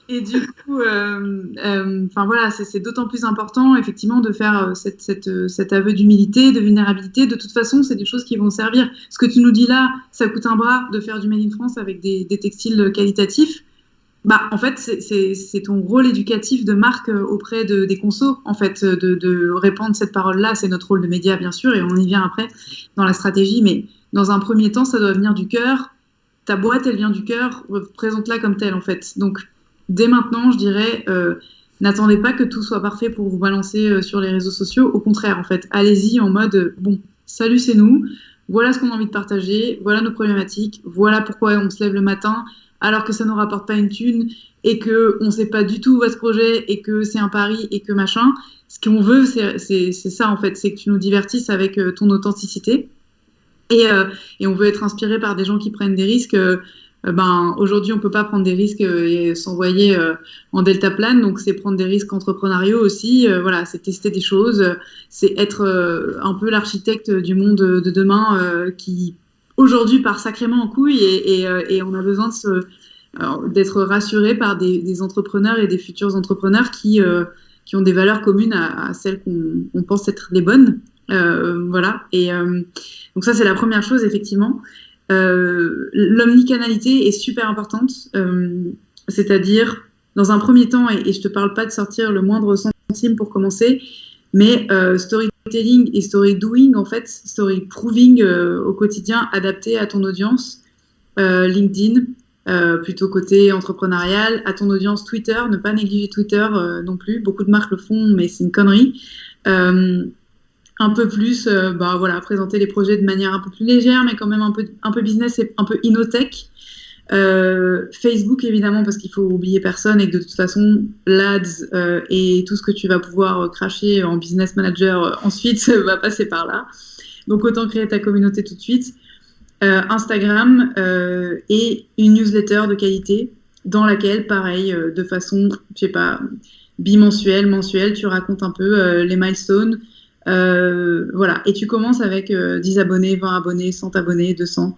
Et du coup, voilà, c'est d'autant plus important, effectivement, de faire cet aveu d'humilité, de vulnérabilité. De toute façon, c'est des choses qui vont servir. Ce que tu nous dis là, ça coûte un bras de faire du Made in France avec des textiles qualitatifs. En fait, c'est ton rôle éducatif de marque auprès des consos, en fait, de répandre cette parole-là. C'est notre rôle de média, bien sûr, et on y vient après dans la stratégie. Mais dans un premier temps, ça doit venir du cœur. Ta boîte, elle vient du cœur. Présente-la comme telle, en fait. Donc, dès maintenant, je dirais, n'attendez pas que tout soit parfait pour vous balancer sur les réseaux sociaux. Au contraire, en fait, allez-y en mode, bon, salut, c'est nous. Voilà ce qu'on a envie de partager. Voilà nos problématiques. Voilà pourquoi on se lève le matin alors que ça ne nous rapporte pas une thune et qu'on ne sait pas du tout où va ce projet et que c'est un pari et que machin. Ce qu'on veut, c'est ça, en fait. C'est que tu nous divertisses avec ton authenticité. Et on veut être inspiré par des gens qui prennent des risques. Aujourd'hui, on ne peut pas prendre des risques et s'envoyer en deltaplane. Donc, c'est prendre des risques entrepreneuriaux aussi. Voilà, c'est tester des choses. C'est être un peu l'architecte du monde de demain qui, aujourd'hui, part sacrément en couille. Et on a besoin d'être rassuré par des entrepreneurs et des futurs entrepreneurs qui ont des valeurs communes à celles qu'on pense être les bonnes. Voilà. Et donc ça, c'est la première chose, effectivement. L'omnicanalité est super importante, c'est-à-dire, dans un premier temps, et je te parle pas de sortir le moindre centime pour commencer, mais storytelling et story doing, en fait, story proving au quotidien, adapté à ton audience, LinkedIn, plutôt côté entrepreneurial. À ton audience Twitter, ne pas négliger Twitter non plus. Beaucoup de marques le font, mais c'est une connerie. Un peu plus, voilà, présenter les projets de manière un peu plus légère, mais quand même un peu business et un peu innotech. Facebook évidemment, parce qu'il faut oublier personne et que de toute façon l'ADS et tout ce que tu vas pouvoir cracher en business manager ensuite va passer par là, donc autant créer ta communauté tout de suite. Instagram et une newsletter de qualité dans laquelle pareil de façon, je sais pas, bimensuelle, mensuelle, tu racontes un peu les milestones, voilà, et tu commences avec 10 abonnés, 20 abonnés, 100 abonnés, 200.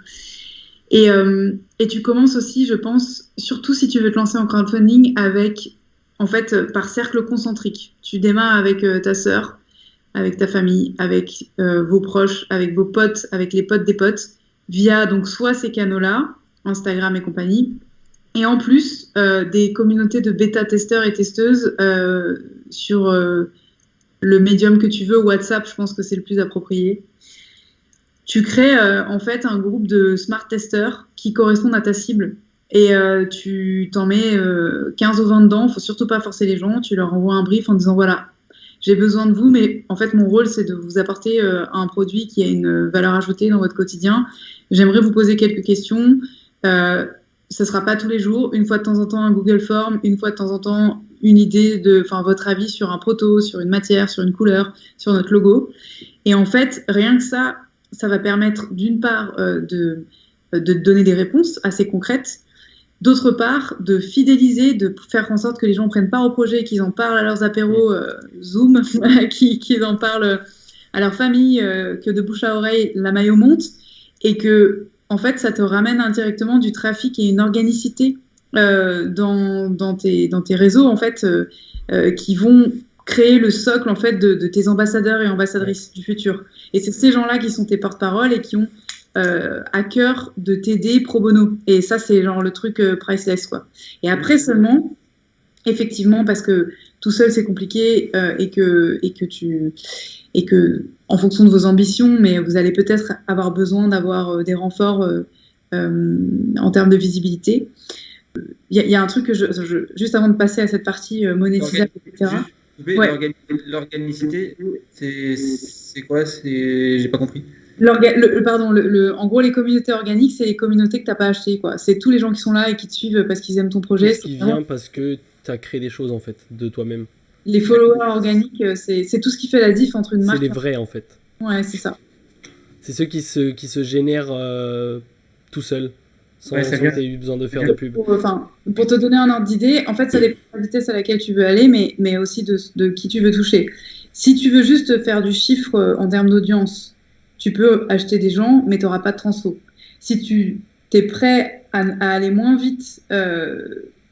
Et tu commences aussi, je pense, surtout si tu veux te lancer en crowdfunding, avec, en fait, par cercle concentrique. Tu démarres avec ta sœur, avec ta famille, avec vos proches, avec vos potes, avec les potes des potes, via donc soit ces canaux-là, Instagram et compagnie, et en plus des communautés de bêta-testeurs et testeuses sur le médium que tu veux, WhatsApp, je pense que c'est le plus approprié. Tu crées en fait un groupe de smart testeurs qui correspondent à ta cible et tu t'en mets 15 ou 20 dedans, faut surtout pas forcer les gens, tu leur envoies un brief en disant voilà, j'ai besoin de vous, mais en fait mon rôle c'est de vous apporter un produit qui a une valeur ajoutée dans votre quotidien, j'aimerais vous poser quelques questions, ça sera pas tous les jours, une fois de temps en temps un Google Form, une fois de temps en temps une idée de, enfin votre avis sur un proto, sur une matière, sur une couleur, sur notre logo, et en fait rien que ça va permettre d'une part de donner des réponses assez concrètes, d'autre part de fidéliser, de faire en sorte que les gens prennent part au projet, qu'ils en parlent à leurs apéros Zoom, qu'ils en parlent à leur famille, que de bouche à oreille la maillot monte, et que en fait ça te ramène indirectement du trafic et une organicité dans tes réseaux en fait qui vont créer le socle en fait de tes ambassadeurs et ambassadrices du futur. Et c'est ces gens-là qui sont tes porte-parole et qui ont à cœur de t'aider pro bono. Et ça, c'est genre le truc priceless, quoi. Et après seulement, effectivement, parce que tout seul c'est compliqué et que en fonction de vos ambitions, mais vous allez peut-être avoir besoin d'avoir des renforts en termes de visibilité. Il y a un truc que juste avant de passer à cette partie monétisable, etc. Ouais. L'organicité, c'est quoi? J'ai pas compris. En gros, les communautés organiques, c'est les communautés que tu n'as pas achetées, quoi. C'est tous les gens qui sont là et qui te suivent parce qu'ils aiment ton projet. Ce qui vient parce que tu as créé des choses, en fait, de toi-même. Les followers organiques, c'est tout ce qui fait la diff entre une marque... C'est les vrais, en fait. Ouais, c'est ça. C'est ceux qui se génèrent tout seuls, sans que tu aies eu besoin de faire de pub. Pour te donner un ordre d'idée, en fait, ça dépend de la vitesse à laquelle tu veux aller, mais aussi de qui tu veux toucher. Si tu veux juste faire du chiffre en termes d'audience, tu peux acheter des gens, mais tu n'auras pas de transfo. Si tu es prêt à aller moins vite,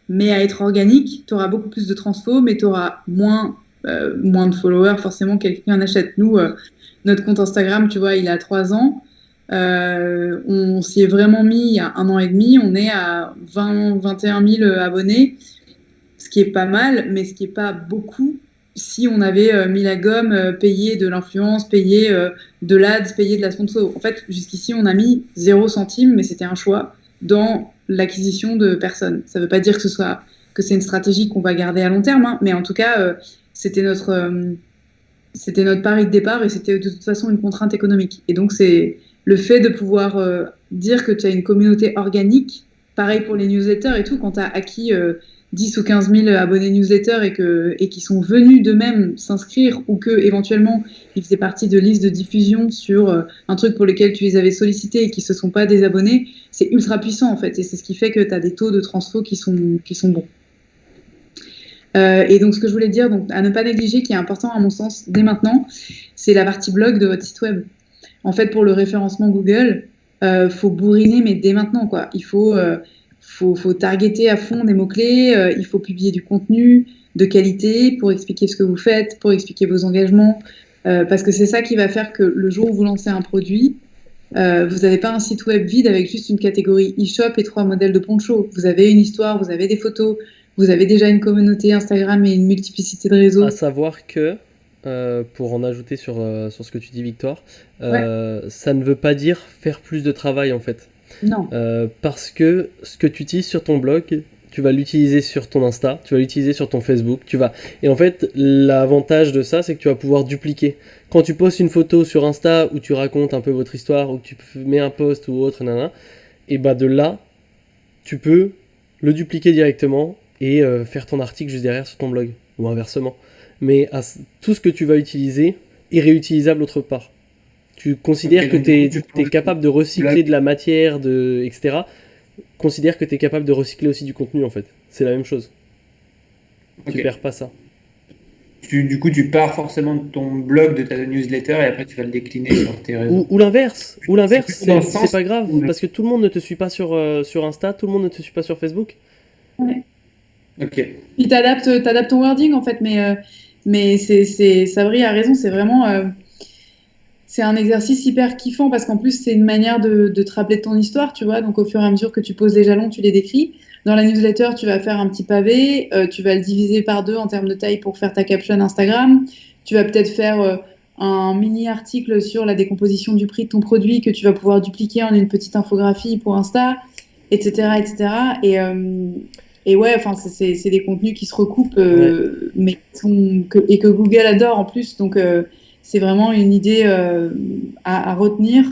mais à être organique, tu auras beaucoup plus de transfo, mais tu auras moins de followers. Forcément, quelqu'un achète. Nous, notre compte Instagram, tu vois, il a 3 ans. On s'y est vraiment mis il y a 1 an et demi. On est à 21 000 abonnés, ce qui est pas mal, mais ce qui n'est pas beaucoup. Si on avait mis la gomme, payé de l'influence, payé de l'ADS, payé de la sponsor. En fait, jusqu'ici, on a mis 0 centime, mais c'était un choix dans l'acquisition de personnes. Ça ne veut pas dire que c'est une stratégie qu'on va garder à long terme, hein, mais en tout cas, c'était notre pari de départ et c'était de toute façon une contrainte économique. Et donc, c'est le fait de pouvoir dire que tu as une communauté organique, pareil pour les newsletters et tout, quand tu as acquis 10 ou 15 000 abonnés newsletter et qui sont venus d'eux-mêmes s'inscrire ou que éventuellement ils faisaient partie de listes de diffusion sur un truc pour lequel tu les avais sollicités et qui ne se sont pas désabonnés, c'est ultra puissant en fait et c'est ce qui fait que tu as des taux de transfo qui sont bons. Et donc ce que je voulais dire, donc, à ne pas négliger, qui est important à mon sens dès maintenant, c'est la partie blog de votre site web. En fait, pour le référencement Google, faut bourriner mais dès maintenant, quoi. Il faut targeter à fond des mots-clés, il faut publier du contenu de qualité pour expliquer ce que vous faites, pour expliquer vos engagements, parce que c'est ça qui va faire que le jour où vous lancez un produit, vous n'avez pas un site web vide avec juste une catégorie e-shop et 3 modèles de poncho. Vous avez une histoire, vous avez des photos, vous avez déjà une communauté Instagram et une multiplicité de réseaux. À savoir que, pour en ajouter sur ce que tu dis Victor, ça ne veut pas dire faire plus de travail en fait. Non. Parce que ce que tu utilises sur ton blog, tu vas l'utiliser sur ton Insta, tu vas l'utiliser sur ton Facebook, Et en fait, l'avantage de ça, c'est que tu vas pouvoir dupliquer. Quand tu postes une photo sur Insta où tu racontes un peu votre histoire, ou que tu mets un post ou autre, et bah de là, tu peux le dupliquer directement et faire ton article juste derrière sur ton blog, ou inversement. Mais tout ce que tu vas utiliser est réutilisable autre part. Tu considères que tu es capable de recycler de la matière, etc. Considère que tu es capable de recycler aussi du contenu, en fait. C'est la même chose. Tu perds pas ça. Du coup, tu pars forcément de ton blog, de ta newsletter, et après tu vas le décliner sur tes réseaux. Ou l'inverse, c'est pas grave, parce que tout le monde ne te suit pas sur Insta, tout le monde ne te suit pas sur Facebook. Ouais. Ok. Puis t'adaptes ton wording, en fait, mais Sabri a raison, c'est vraiment... c'est un exercice hyper kiffant parce qu'en plus, c'est une manière de te rappeler de ton histoire, tu vois. Donc, au fur et à mesure que tu poses les jalons, tu les décris. Dans la newsletter, tu vas faire un petit pavé, tu vas le diviser par 2 en termes de taille pour faire ta caption Instagram. Tu vas peut-être faire un mini article sur la décomposition du prix de ton produit que tu vas pouvoir dupliquer en une petite infographie pour Insta, etc., etc. Et ouais, enfin, c'est des contenus qui se recoupent, mais que Google adore en plus. Donc, c'est vraiment une idée à retenir.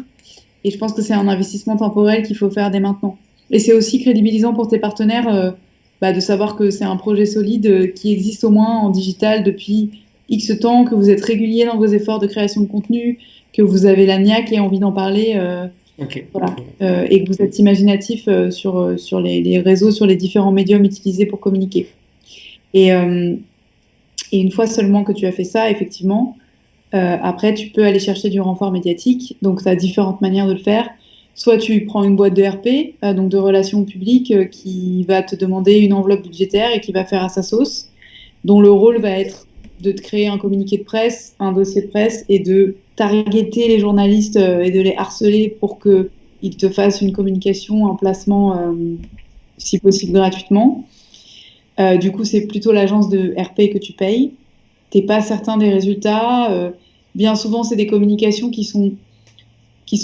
Et je pense que c'est un investissement temporel qu'il faut faire dès maintenant. Et c'est aussi crédibilisant pour tes partenaires de savoir que c'est un projet solide qui existe au moins en digital depuis X temps, que vous êtes régulier dans vos efforts de création de contenu, que vous avez la niaque et envie d'en parler. Voilà. Et que vous êtes imaginatif sur les réseaux, sur les différents médiums utilisés pour communiquer. Et une fois seulement que tu as fait ça, effectivement, après, tu peux aller chercher du renfort médiatique. Donc, tu as différentes manières de le faire. Soit tu prends une boîte de RP, donc de relations publiques, qui va te demander une enveloppe budgétaire et qui va faire à sa sauce, dont le rôle va être de te créer un communiqué de presse, un dossier de presse et de targeter les journalistes et de les harceler pour qu'ils te fassent une communication, un placement, si possible gratuitement. Du coup, c'est plutôt l'agence de RP que tu payes. T'es pas certain des résultats. Bien souvent, c'est des communications qui sont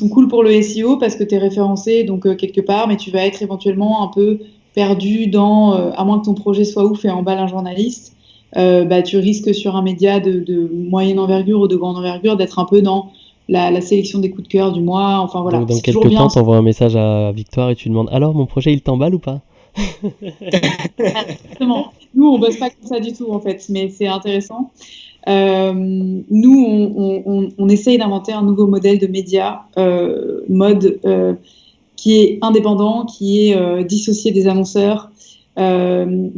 cool pour le SEO parce que tu es référencé donc quelque part, mais tu vas être éventuellement un peu perdu dans, à moins que ton projet soit ouf et emballe un journaliste, tu risques sur un média de moyenne envergure ou de grande envergure d'être un peu dans la sélection des coups de cœur du mois. Enfin voilà. Donc, dans quelques temps, t'envoies un message à Victoire et tu demandes alors mon projet il t'emballe ou pas? Exactement. Nous, on bosse pas comme ça du tout en fait, mais c'est intéressant. Nous, on essaye d'inventer un nouveau modèle de média mode qui est indépendant, qui est dissocié des annonceurs,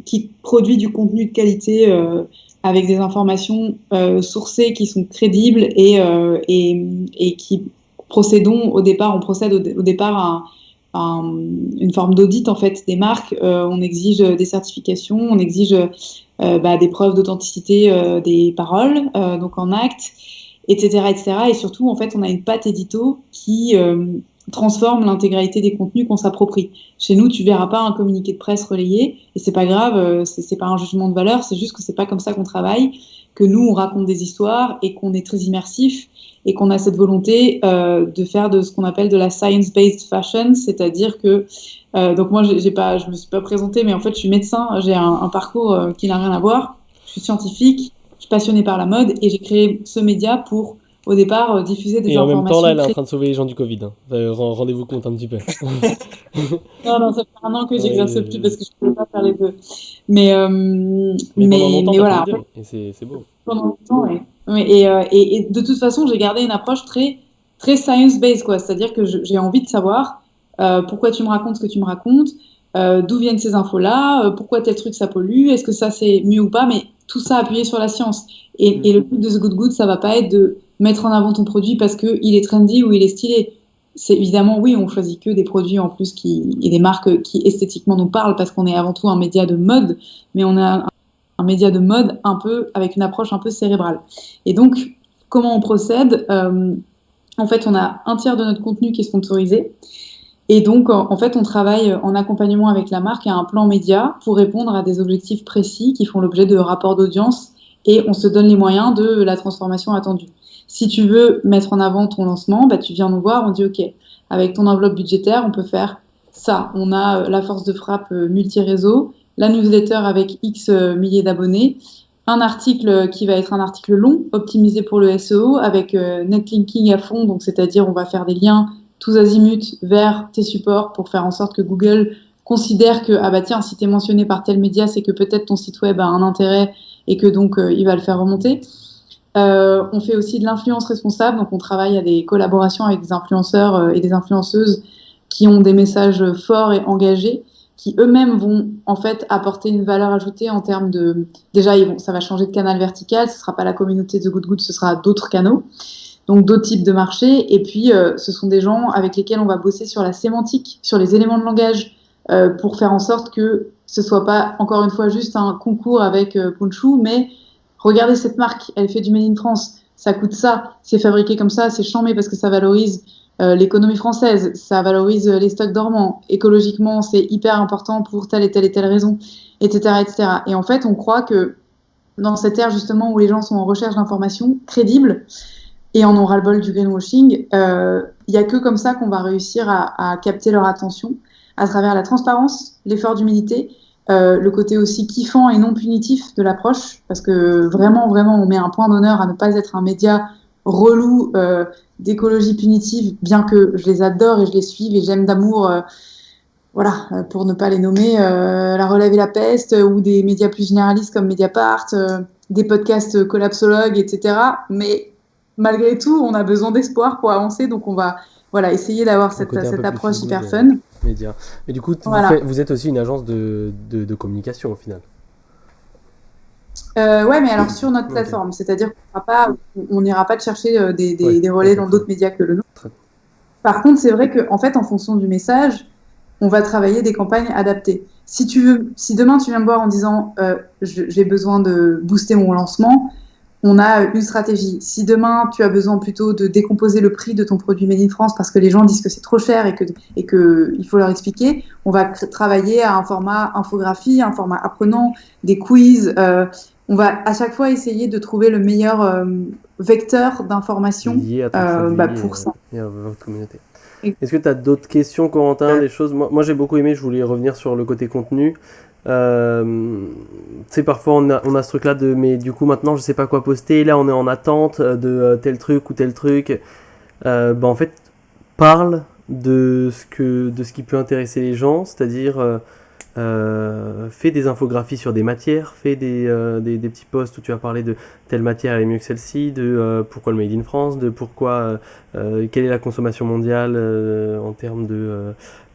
qui produit du contenu de qualité avec des informations sourcées qui sont crédibles et qui on procède au départ à une forme d'audit en fait des marques. On exige des certifications, on exige des preuves d'authenticité des paroles, donc en actes, etc., etc. Et surtout, en fait, on a une patte édito qui transforme l'intégralité des contenus qu'on s'approprie. Chez nous, tu verras pas un communiqué de presse relayé, et c'est pas grave, c'est pas un jugement de valeur, c'est juste que c'est pas comme ça qu'on travaille, que nous, on raconte des histoires et qu'on est très immersif et qu'on a cette volonté de faire de ce qu'on appelle de la science-based fashion, c'est-à-dire que donc moi, je me suis pas présentée, mais en fait, je suis médecin, j'ai un parcours qui n'a rien à voir. Je suis scientifique, je suis passionnée par la mode et j'ai créé ce média pour, au départ, diffuser des informations. Et en même temps, là, elle est en train de sauver les gens du Covid. Rendez-vous compte un petit peu. Non, ça fait 1 an que j'exerce plus parce que je ne pouvais pas faire les deux. Mais pendant longtemps, voilà. Et c'est beau. Pendant longtemps, oui. Et de toute façon, j'ai gardé une approche très, très science-based, quoi. C'est-à-dire que j'ai envie de savoir pourquoi tu me racontes ce que tu me racontes, d'où viennent ces infos-là, pourquoi tel truc ça pollue, est-ce que ça c'est mieux ou pas, mais tout ça appuyé sur la science. Et le but de ce Good, ça va pas être de mettre en avant ton produit parce qu'il est trendy ou il est stylé. C'est évidemment, oui, on choisit que des produits en plus et des marques qui esthétiquement nous parlent parce qu'on est avant tout un média de mode, mais on a un média de mode un peu avec une approche un peu cérébrale. Et donc, comment on procède En fait, on a 1/3 de notre contenu qui est sponsorisé. Et donc, en fait, on travaille en accompagnement avec la marque à un plan média pour répondre à des objectifs précis qui font l'objet de rapports d'audience et on se donne les moyens de la transformation attendue. Si tu veux mettre en avant ton lancement, tu viens nous voir, on dit OK, avec ton enveloppe budgétaire, on peut faire ça. On a la force de frappe multi-réseau, la newsletter avec X milliers d'abonnés, un article qui va être un article long, optimisé pour le SEO, avec netlinking à fond, donc c'est-à-dire on va faire des liens tous azimuts vers tes supports pour faire en sorte que Google considère que, ah bah tiens, si tu es mentionné par tel média, c'est que peut-être ton site web a un intérêt et que donc il va le faire remonter. On fait aussi de l'influence responsable, donc on travaille à des collaborations avec des influenceurs et des influenceuses qui ont des messages forts et engagés, qui eux-mêmes vont en fait apporter une valeur ajoutée en termes de... Déjà, ça va changer de canal vertical, ce ne sera pas la communauté de Good Good, ce sera d'autres canaux, donc d'autres types de marchés. Et puis, ce sont des gens avec lesquels on va bosser sur la sémantique, sur les éléments de langage, pour faire en sorte que ce soit pas, encore une fois, juste un concours avec Ponchou, mais regardez cette marque, elle fait du Made in France, ça coûte ça, c'est fabriqué comme ça, c'est chambé parce que ça valorise l'économie française, ça valorise les stocks dormants, écologiquement c'est hyper important pour telle et telle et telle raison, etc., etc. Et en fait, on croit que dans cette ère justement où les gens sont en recherche d'informations crédibles et en ont ras-le-bol du greenwashing, il n'y a que comme ça qu'on va réussir à capter leur attention à travers la transparence, l'effort d'humilité, le côté aussi kiffant et non punitif de l'approche, parce que vraiment, on met un point d'honneur à ne pas être un média relou d'écologie punitive, bien que je les adore et je les suive et j'aime d'amour, pour ne pas les nommer, La Relève et la Peste, ou des médias plus généralistes comme Mediapart, des podcasts collapsologues, etc. Mais malgré tout, on a besoin d'espoir pour avancer, donc on va essayer d'avoir cette approche hyper fun. Média. Mais du coup, vous êtes aussi une agence de communication au final. Ouais, mais alors sur notre plateforme, c'est-à-dire qu'on n'ira pas te chercher des relais dans d'autres médias que le nôtre. Par contre, c'est vrai qu'en fait, en fonction du message, on va travailler des campagnes adaptées. Si demain tu viens me voir en disant j'ai besoin de booster mon lancement, on a une stratégie. Si demain, tu as besoin plutôt de décomposer le prix de ton produit Made in France parce que les gens disent que c'est trop cher et que il faut leur expliquer, on va travailler à un format infographie, un format apprenant, des quiz. On va à chaque fois essayer de trouver le meilleur vecteur d'information pour ça. Et à votre communauté. Est-ce que tu as d'autres questions, Corentin, des choses? Moi, j'ai beaucoup aimé, je voulais revenir sur le côté contenu. Tu sais, parfois on a ce truc là mais du coup maintenant je sais pas quoi poster, là on est en attente de tel truc ou tel truc. En fait, parle de ce qui peut intéresser les gens, c'est-à-dire fais des infographies sur des matières, fais des petits posts où tu vas parler de telle matière elle est mieux que celle-ci, de pourquoi le Made in France, de pourquoi quelle est la consommation mondiale en termes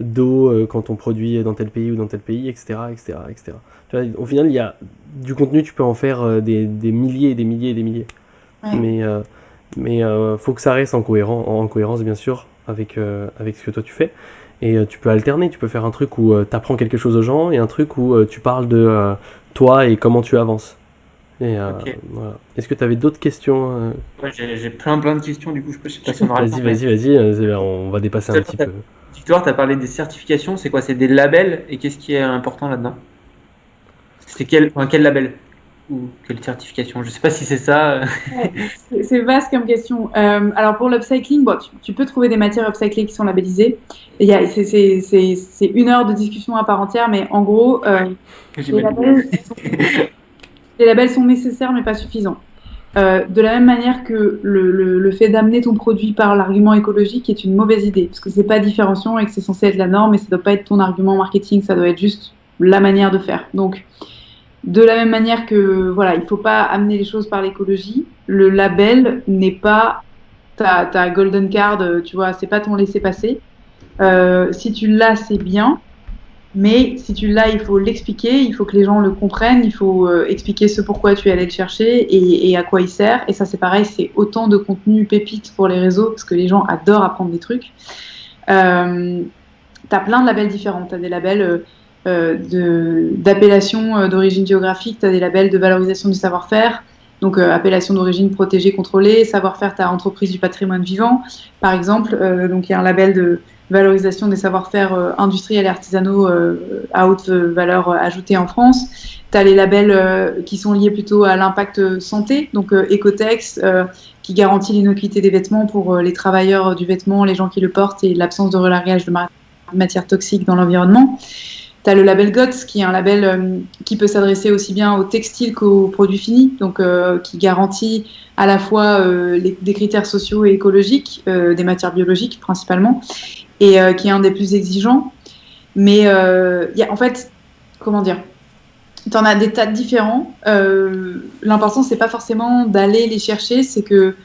d'eau quand on produit dans tel pays ou dans tel pays, etc. Tu vois, au final, il y a du contenu, tu peux en faire des milliers et des milliers et des milliers. Ouais. Mais faut que ça reste en cohérence bien sûr avec ce que toi tu fais. Et tu peux alterner, tu peux faire un truc où tu apprends quelque chose aux gens et un truc où tu parles de toi et comment tu avances. Et voilà. Est-ce que tu avais d'autres questions Ouais, j'ai plein de questions, du coup je sais pas si on aura Vas-y, on va dépasser un petit peu. Victoire, tu as parlé des certifications, c'est quoi? C'est des labels, et qu'est-ce qui est important là-dedans? C'est quel label? Ou quelle certification? Je sais pas si c'est ça. C'est vaste comme question. Alors pour l'upcycling, tu peux trouver des matières upcyclées qui sont labellisées. C'est 1 heure de discussion à part entière, mais en gros, les labels sont nécessaires mais pas suffisants. De la même manière que le fait d'amener ton produit par l'argument écologique est une mauvaise idée, parce que c'est pas différenciant et que c'est censé être la norme, et ça doit pas être ton argument marketing, ça doit être juste la manière de faire. Donc de la même manière que, il faut pas amener les choses par l'écologie. Le label n'est pas ta golden card, tu vois, c'est pas ton laissez-passer. Si tu l'as, c'est bien. Mais si tu l'as, il faut l'expliquer, il faut que les gens le comprennent, il faut expliquer ce pourquoi tu es allé le chercher et à quoi il sert. Et ça, c'est pareil, c'est autant de contenu pépite pour les réseaux, parce que les gens adorent apprendre des trucs. T'as plein de labels différents. T'as des labels d'appellation d'origine géographique, tu as des labels de valorisation du savoir-faire, donc appellation d'origine protégée, contrôlée, savoir-faire, tu as entreprise du patrimoine vivant, par exemple, donc il y a un label de valorisation des savoir-faire industriels et artisanaux à haute valeur ajoutée en France. Tu Tu as les labels qui sont liés plutôt à l'impact santé, donc Ecotex, qui garantit l'innocuité des vêtements pour les travailleurs du vêtement, les gens qui le portent et l'absence de relargage de matières toxiques dans l'environnement. Tu as le label GOTS, qui est un label qui peut s'adresser aussi bien aux textiles qu'aux produits finis, donc qui garantit à la fois des critères sociaux et écologiques, des matières biologiques principalement, et qui est un des plus exigeants. Mais en fait, comment dire, tu en as des tas de différents. L'important, c'est pas forcément d'aller les chercher, c'est que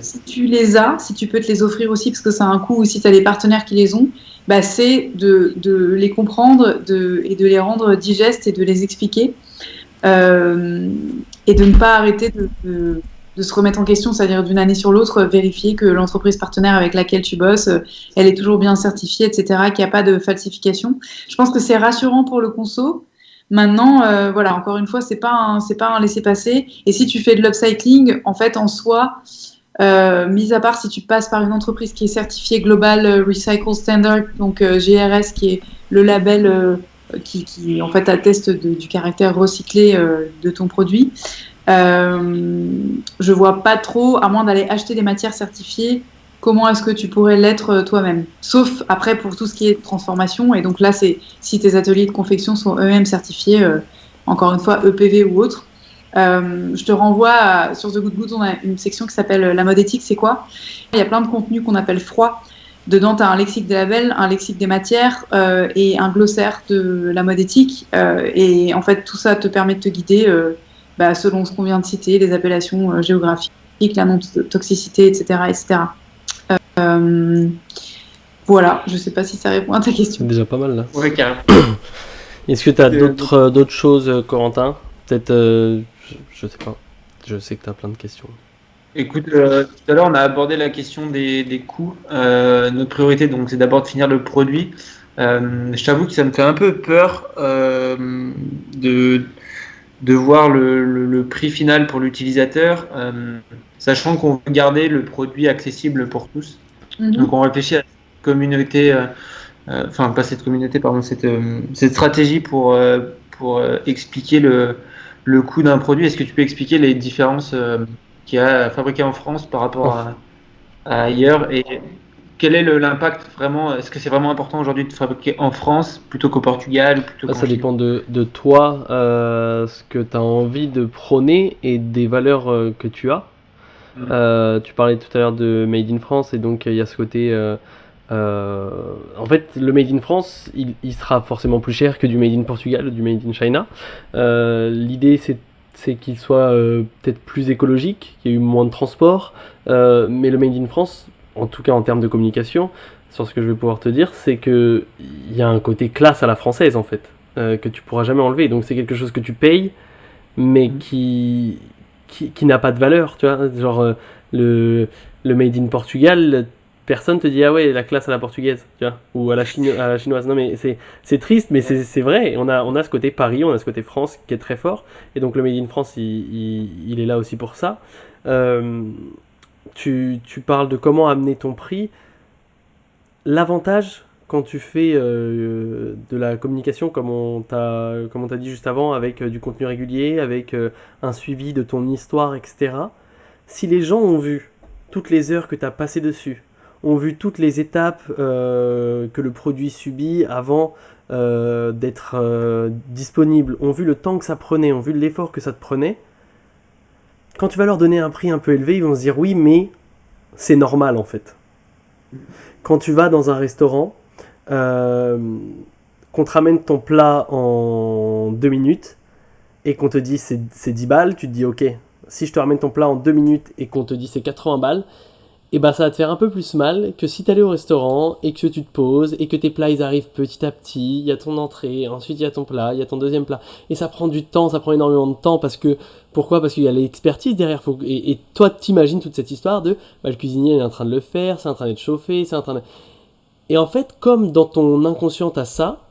si tu les as, si tu peux te les offrir aussi, parce que ça a un coût, ou si tu as des partenaires qui les ont, bah, c'est de les comprendre et de les rendre digestes et de les expliquer. Et de ne pas arrêter de se remettre en question, c'est-à-dire d'une année sur l'autre, vérifier que l'entreprise partenaire avec laquelle tu bosses, elle est toujours bien certifiée, etc., qu'il n'y a pas de falsification. Je pense que c'est rassurant pour le conso. Maintenant, voilà, encore une fois, c'est pas un laisser-passer. Et si tu fais de l'upcycling, en fait, en soi, mis à part si tu passes par une entreprise qui est certifiée Global Recycle Standard, donc GRS, qui est le label qui en fait atteste du caractère recyclé de ton produit, je vois pas trop, à moins d'aller acheter des matières certifiées, comment est-ce que tu pourrais l'être toi-même. Sauf après pour tout ce qui est transformation, et donc là c'est si tes ateliers de confection sont eux-mêmes certifiés, encore une fois EPV ou autre. Je te renvoie sur The Good Goods, on a une section qui s'appelle la mode éthique, c'est quoi? Il y a plein de contenus qu'on appelle froids. Dedans, tu as un lexique des labels, un lexique des matières et un glossaire de la mode éthique. Et en fait, tout ça te permet de te guider selon ce qu'on vient de citer, les appellations géographiques, la non-toxicité, etc. etc. Voilà, je ne sais pas si ça répond à ta question. C'est déjà pas mal là. Ouais, carrément. Est-ce que tu as d'autres choses, Corentin? Peut-être, je sais pas. Je sais que tu as plein de questions. Écoute, tout à l'heure, on a abordé la question des coûts. Notre priorité, donc, c'est d'abord de finir le produit. Je t'avoue que ça me fait un peu peur de voir le prix final pour l'utilisateur, sachant qu'on veut garder le produit accessible pour tous. Donc, on réfléchit à cette communauté, pas cette communauté, pardon, cette stratégie pour expliquer le coût d'un produit. Est-ce que tu peux expliquer les différences qu'il y a fabriqué en France par rapport à ailleurs, et quel est l'impact vraiment? Est-ce que c'est vraiment important aujourd'hui de fabriquer en France plutôt qu'au Portugal ou plutôt Ça dépend de toi, ce que tu as envie de prôner et des valeurs que tu as. Tu parlais tout à l'heure de Made in France, et donc il y a ce côté en fait, le Made in France, il sera forcément plus cher que du Made in Portugal ou du Made in China. L'idée, c'est qu'il soit peut-être plus écologique, qu'il y ait eu moins de transport, mais le Made in France, en tout cas en termes de communication, sur ce que je vais pouvoir te dire, c'est qu'il y a un côté classe à la française, en fait, que tu pourras jamais enlever. Donc c'est quelque chose que tu payes, mais qui n'a pas de valeur, tu vois. Genre, le Made in Portugal, personne te dit ah ouais, la classe à la portugaise, tu vois, ou à la chinoise. Non, mais c'est triste, mais c'est vrai. On a ce côté Paris, on a ce côté France qui est très fort, et donc le Made in France, il est là aussi pour ça. Tu parles de comment amener ton prix. L'avantage quand tu fais de la communication comme on t'a dit juste avant, avec du contenu régulier, avec un suivi de ton histoire, etc. Si les gens ont vu toutes les heures que tu as passées dessus, ont vu toutes les étapes que le produit subit avant d'être disponible, ont vu le temps que ça prenait, ont vu l'effort que ça te prenait, quand tu vas leur donner un prix un peu élevé, ils vont se dire oui, mais c'est normal en fait. Quand tu vas dans un restaurant, qu'on te ramène ton plat en 2 minutes et qu'on te dit c'est 10 balles, tu te dis ok, si je te ramène ton plat en 2 minutes et qu'on te dit c'est 80 balles, et ben ça va te faire un peu plus mal que si tu allais au restaurant et que tu te poses et que tes plats ils arrivent petit à petit, il y a ton entrée, ensuite il y a ton plat, il y a ton deuxième plat, et ça prend du temps, ça prend énormément de temps pourquoi ? Parce qu'il y a l'expertise derrière, et toi t'imagines toute cette histoire de le cuisinier est en train de le faire, c'est en train d'être chauffé, c'est en train de... Et en fait, comme dans ton inconscient t'as ça,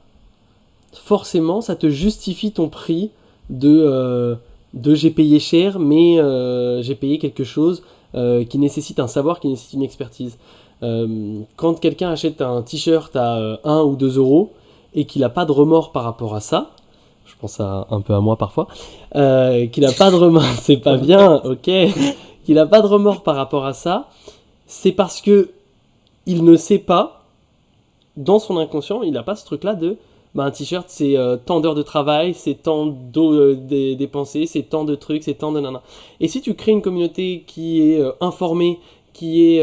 forcément ça te justifie ton prix de j'ai payé cher, mais j'ai payé quelque chose qui nécessite un savoir, qui nécessite une expertise. Quand quelqu'un achète un t-shirt à 1 ou 2 euros et qu'il n'a pas de remords par rapport à ça, je pense un peu à moi parfois, qu'il n'a pas de remords, c'est pas bien, ok, qu'il n'a pas de remords par rapport à ça, c'est parce que il ne sait pas, dans son inconscient, il n'a pas ce truc-là de un t-shirt c'est tant d'heures de travail, c'est tant d'eau dépensée, c'est tant de trucs, c'est tant de nana. Et si tu crées une communauté qui est informée, qui est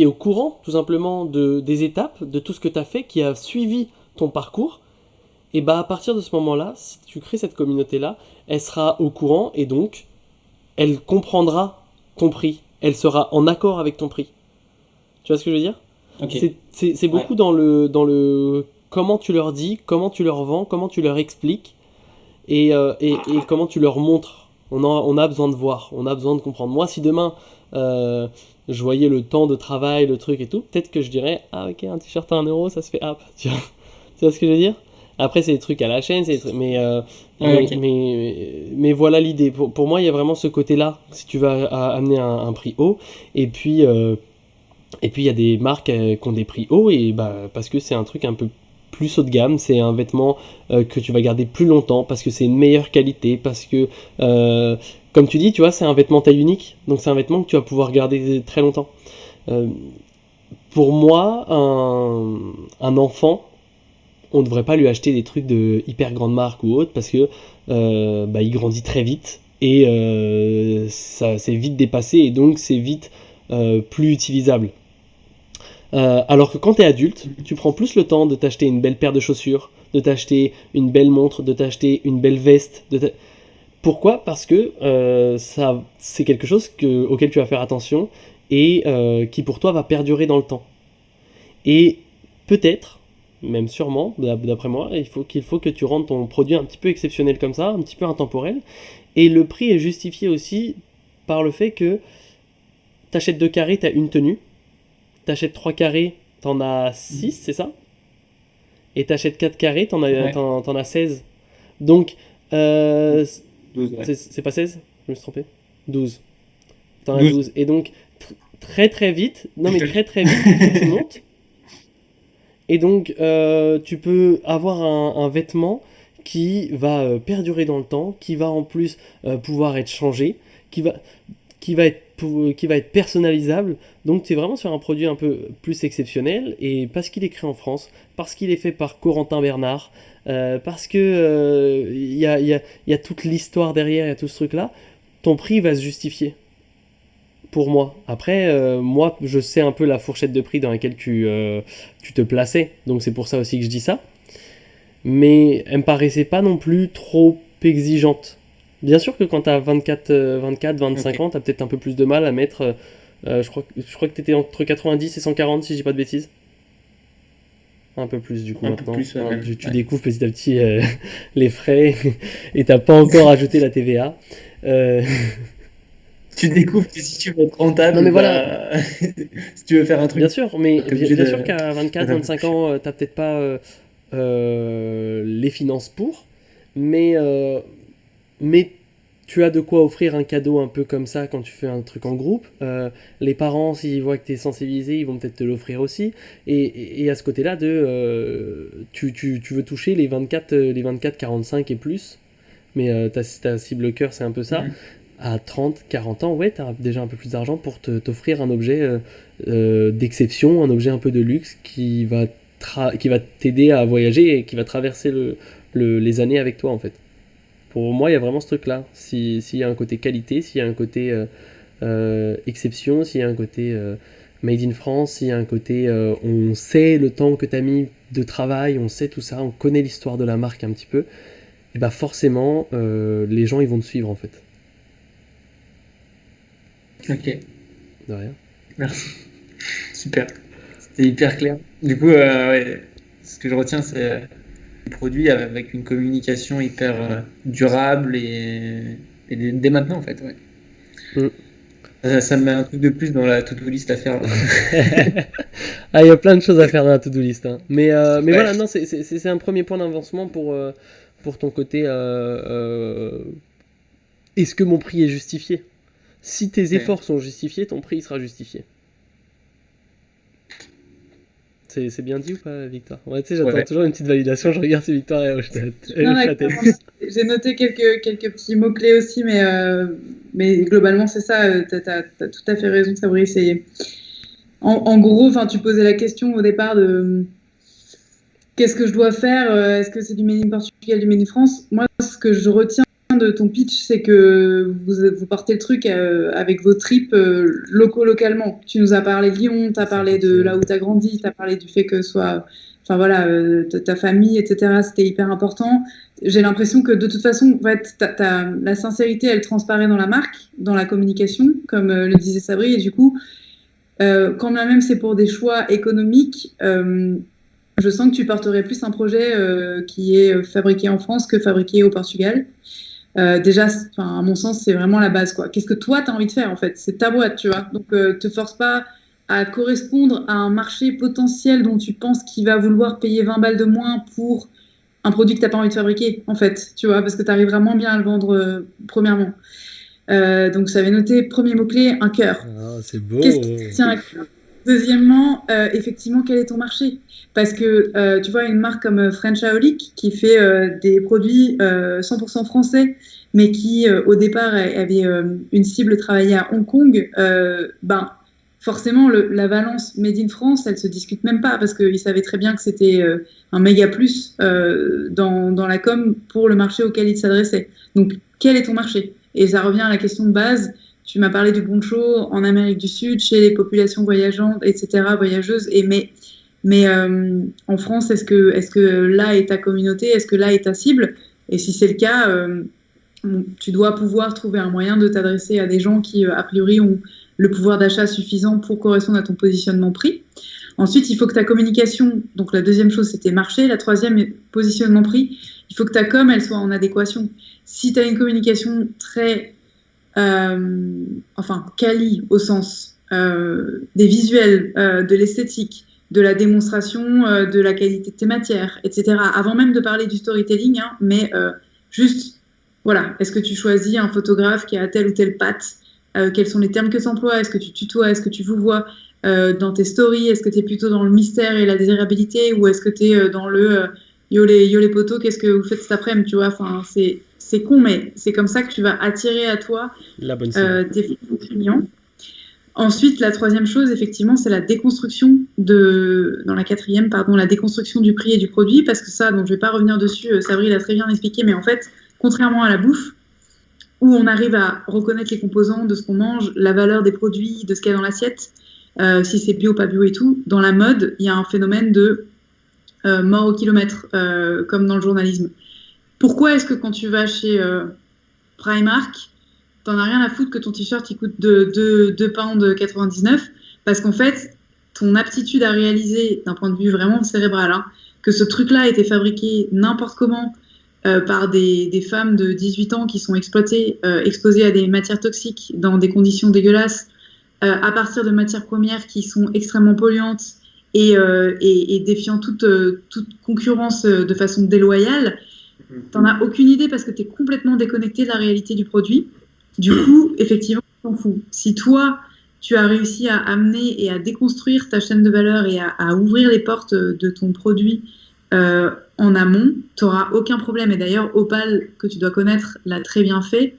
au courant tout simplement des étapes, de tout ce que tu as fait, qui a suivi ton parcours, et à partir de ce moment-là, si tu crées cette communauté-là, elle sera au courant et donc elle comprendra ton prix, elle sera en accord avec ton prix. Tu vois ce que je veux dire ? Ok. C'est beaucoup dans le comment tu leur dis, comment tu leur vends, comment tu leur expliques et comment tu leur montres. On a besoin de voir, on a besoin de comprendre. Moi, si demain je voyais le temps de travail, le truc et tout, peut-être que je dirais ah ok, un t-shirt à 1€, ça se fait app. Tu vois ce que je veux dire ? Après, c'est des trucs à la chaîne, mais voilà l'idée. Pour moi, il y a vraiment ce côté-là, si tu veux amener un prix haut. Et puis, il y a des marques qui ont des prix hauts, et parce que c'est un truc un peu plus haut de gamme, c'est un vêtement que tu vas garder plus longtemps, parce que c'est une meilleure qualité, parce que, comme tu dis, tu vois, c'est un vêtement taille unique, donc c'est un vêtement que tu vas pouvoir garder très longtemps. Pour moi, un enfant, on ne devrait pas lui acheter des trucs de hyper grande marque ou autre parce que il grandit très vite et ça c'est vite dépassé et donc c'est vite plus utilisable. Alors que quand tu es adulte, tu prends plus le temps de t'acheter une belle paire de chaussures, de t'acheter une belle montre, de t'acheter une belle veste. Pourquoi ? Parce que ça, c'est quelque chose auquel tu vas faire attention et qui pour toi va perdurer dans le temps. Et peut-être, même sûrement, d'après moi, il faut que tu rendes ton produit un petit peu exceptionnel comme ça, un petit peu intemporel. Et le prix est justifié aussi par le fait que t'achètes 2 carrés, t'as une tenue. T'achètes 3 carrés, t'en as 6, c'est ça ? Et t'achètes 4 carrés, t'en as 16. Donc, 12, ouais. c'est pas 16 ? Je me suis trompé ? 12. T'en as 12. Et donc, très très vite, tu montes. Et donc, tu peux avoir un vêtement qui va perdurer dans le temps, qui va en plus pouvoir être changé, qui va être personnalisable. Donc, tu es vraiment sur un produit un peu plus exceptionnel. Et parce qu'il est créé en France, parce qu'il est fait par Corentin Bernard, parce que y a toute l'histoire derrière, il y a tout ce truc-là, ton prix va se justifier. Pour moi. Après, moi, je sais un peu la fourchette de prix dans laquelle tu te plaçais, donc c'est pour ça aussi que je dis ça. Mais elle me paraissait pas non plus trop exigeante. Bien sûr que quand t'as 24, 25 ans, t'as peut-être un peu plus de mal à mettre. Je crois que t'étais entre 90 et 140, si je dis pas de bêtises. Un peu plus du coup Un maintenant. peu plus, ouais, Tu découvres petit à petit les frais et t'as pas encore ajouté la TVA. Tu découvres que si tu veux être rentable, Non, mais voilà. si tu veux faire un truc. Bien sûr, mais t'es obligé bien de- sûr qu'à 24, 25 ans, t'as peut-être pas les finances pour, mais tu as de quoi offrir un cadeau un peu comme ça quand tu fais un truc en groupe. Les parents, s'ils voient que tu es sensibilisé, ils vont peut-être te l'offrir aussi. Et à ce côté-là, tu veux toucher les 24, 45 et plus, mais ta cible cœur, c'est un peu ça. Mhm. À 30, 40 ans, ouais, tu as déjà un peu plus d'argent pour t'offrir un objet d'exception, un objet un peu de luxe qui va t'aider à voyager et qui va traverser les années avec toi, en fait. Pour moi, il y a vraiment ce truc-là. S'il y a un côté qualité, s'il y a un côté exception, s'il y a un côté made in France, s'il y a un côté on sait le temps que tu as mis de travail, on sait tout ça, on connaît l'histoire de la marque un petit peu, et bah forcément, les gens ils vont te suivre en fait. Ok, De rien. merci. Super. C'était hyper clair. Du coup, ouais, ce que je retiens, c'est des produits avec une communication hyper durable et dès maintenant, en fait. Ouais. Mm. Ça me met un truc de plus dans la to-do list à faire. Ah, il y a plein de choses à faire dans la to-do list. Hein. Mais Ouais. voilà, non, c'est un premier point d'avancement pour ton côté. Est-ce que mon prix est justifié ? Si tes efforts sont justifiés, ton prix sera justifié. c'est bien dit ou pas, Victoire? Ouais, tu sais, j'attends toujours une petite validation. Je regarde si Victoire est hoche la tête. J'ai noté quelques petits mots-clés aussi, mais globalement, c'est ça. T'as tout à fait raison, Fabrice. En gros, tu posais la question au départ de qu'est-ce que je dois faire? Est-ce que c'est du Made in Portugal, du Made in France? Moi, ce que je retiens de ton pitch, c'est que vous portez le truc avec vos tripes localement. Tu nous as parlé de Lyon, tu as parlé de là où tu as grandi, tu as parlé du fait que ta famille, etc. C'était hyper important. J'ai l'impression que de toute façon, en fait, la sincérité, elle transparaît dans la marque, dans la communication, comme le disait Sabri, et du coup, quand même c'est pour des choix économiques, je sens que tu porterais plus un projet qui est fabriqué en France que fabriqué au Portugal. Déjà, à mon sens, c'est vraiment la base, quoi. Qu'est-ce que toi, tu as envie de faire, en fait? C'est ta boîte, tu vois. Donc, te force pas à correspondre à un marché potentiel dont tu penses qu'il va vouloir payer 20 balles de moins pour un produit que tu n'as pas envie de fabriquer, en fait, tu vois, parce que tu arriveras moins bien à le vendre, premièrement. Donc, j'avais noté, premier mot-clé, un cœur. Ah, c'est beau. Qu'est-ce qui tient à cœur? Deuxièmement, effectivement, quel est ton marché? Parce que tu vois, une marque comme Frenchaholic qui fait des produits 100% français, mais qui au départ avait une cible travaillée à Hong Kong, forcément la balance Made in France, elle se discute même pas parce qu'ils savaient très bien que c'était un méga plus dans la com pour le marché auquel ils s'adressaient. Donc, quel est ton marché? Et ça revient à la question de base. Tu m'as parlé du poncho en Amérique du Sud, chez les populations voyageantes, etc., voyageuses. Mais en France, est-ce que là est ta communauté? Est-ce que là est ta cible? Et si c'est le cas, tu dois pouvoir trouver un moyen de t'adresser à des gens qui, a priori, ont le pouvoir d'achat suffisant pour correspondre à ton positionnement prix. Ensuite, il faut que ta communication, donc la deuxième chose, c'était marché. La troisième, positionnement prix. Il faut que ta com, elle soit en adéquation. Si tu as une communication très... quali au sens des visuels, de l'esthétique, de la démonstration, de la qualité de tes matières, etc. Avant même de parler du storytelling, mais juste, voilà, est-ce que tu choisis un photographe qui a telle ou telle patte? Quels sont les termes que tu emploies? Est-ce que tu tutoies? Est-ce que tu vous vois dans tes stories? Est-ce que tu es plutôt dans le mystère et la désirabilité? Ou est-ce que tu es dans le yo les potos, qu'est-ce que vous faites cet après-midi? Tu vois, c'est con, mais c'est comme ça que tu vas attirer à toi tes clients. Ensuite, la troisième chose, effectivement, c'est la déconstruction la déconstruction du prix et du produit, parce que ça, donc je vais pas revenir dessus, Sabri l'a très bien expliqué, mais en fait, contrairement à la bouffe, où on arrive à reconnaître les composants de ce qu'on mange, la valeur des produits, de ce qu'il y a dans l'assiette, si c'est bio, pas bio et tout, dans la mode, il y a un phénomène de mort au kilomètre, comme dans le journalisme. Pourquoi est-ce que quand tu vas chez Primark, t'en as rien à foutre que ton t-shirt il coûte 2,99 £? Parce qu'en fait, ton aptitude à réaliser, d'un point de vue vraiment cérébral, que ce truc-là a été fabriqué n'importe comment par des femmes de 18 ans qui sont exploitées, exposées à des matières toxiques dans des conditions dégueulasses, à partir de matières premières qui sont extrêmement polluantes et défiant toute concurrence de façon déloyale, t'en as aucune idée parce que t'es complètement déconnecté de la réalité du produit. Du coup, effectivement, tu t'en fous. Si toi, tu as réussi à amener et à déconstruire ta chaîne de valeur et à ouvrir les portes de ton produit en amont, tu n'auras aucun problème. Et d'ailleurs, Opal, que tu dois connaître, l'a très bien fait,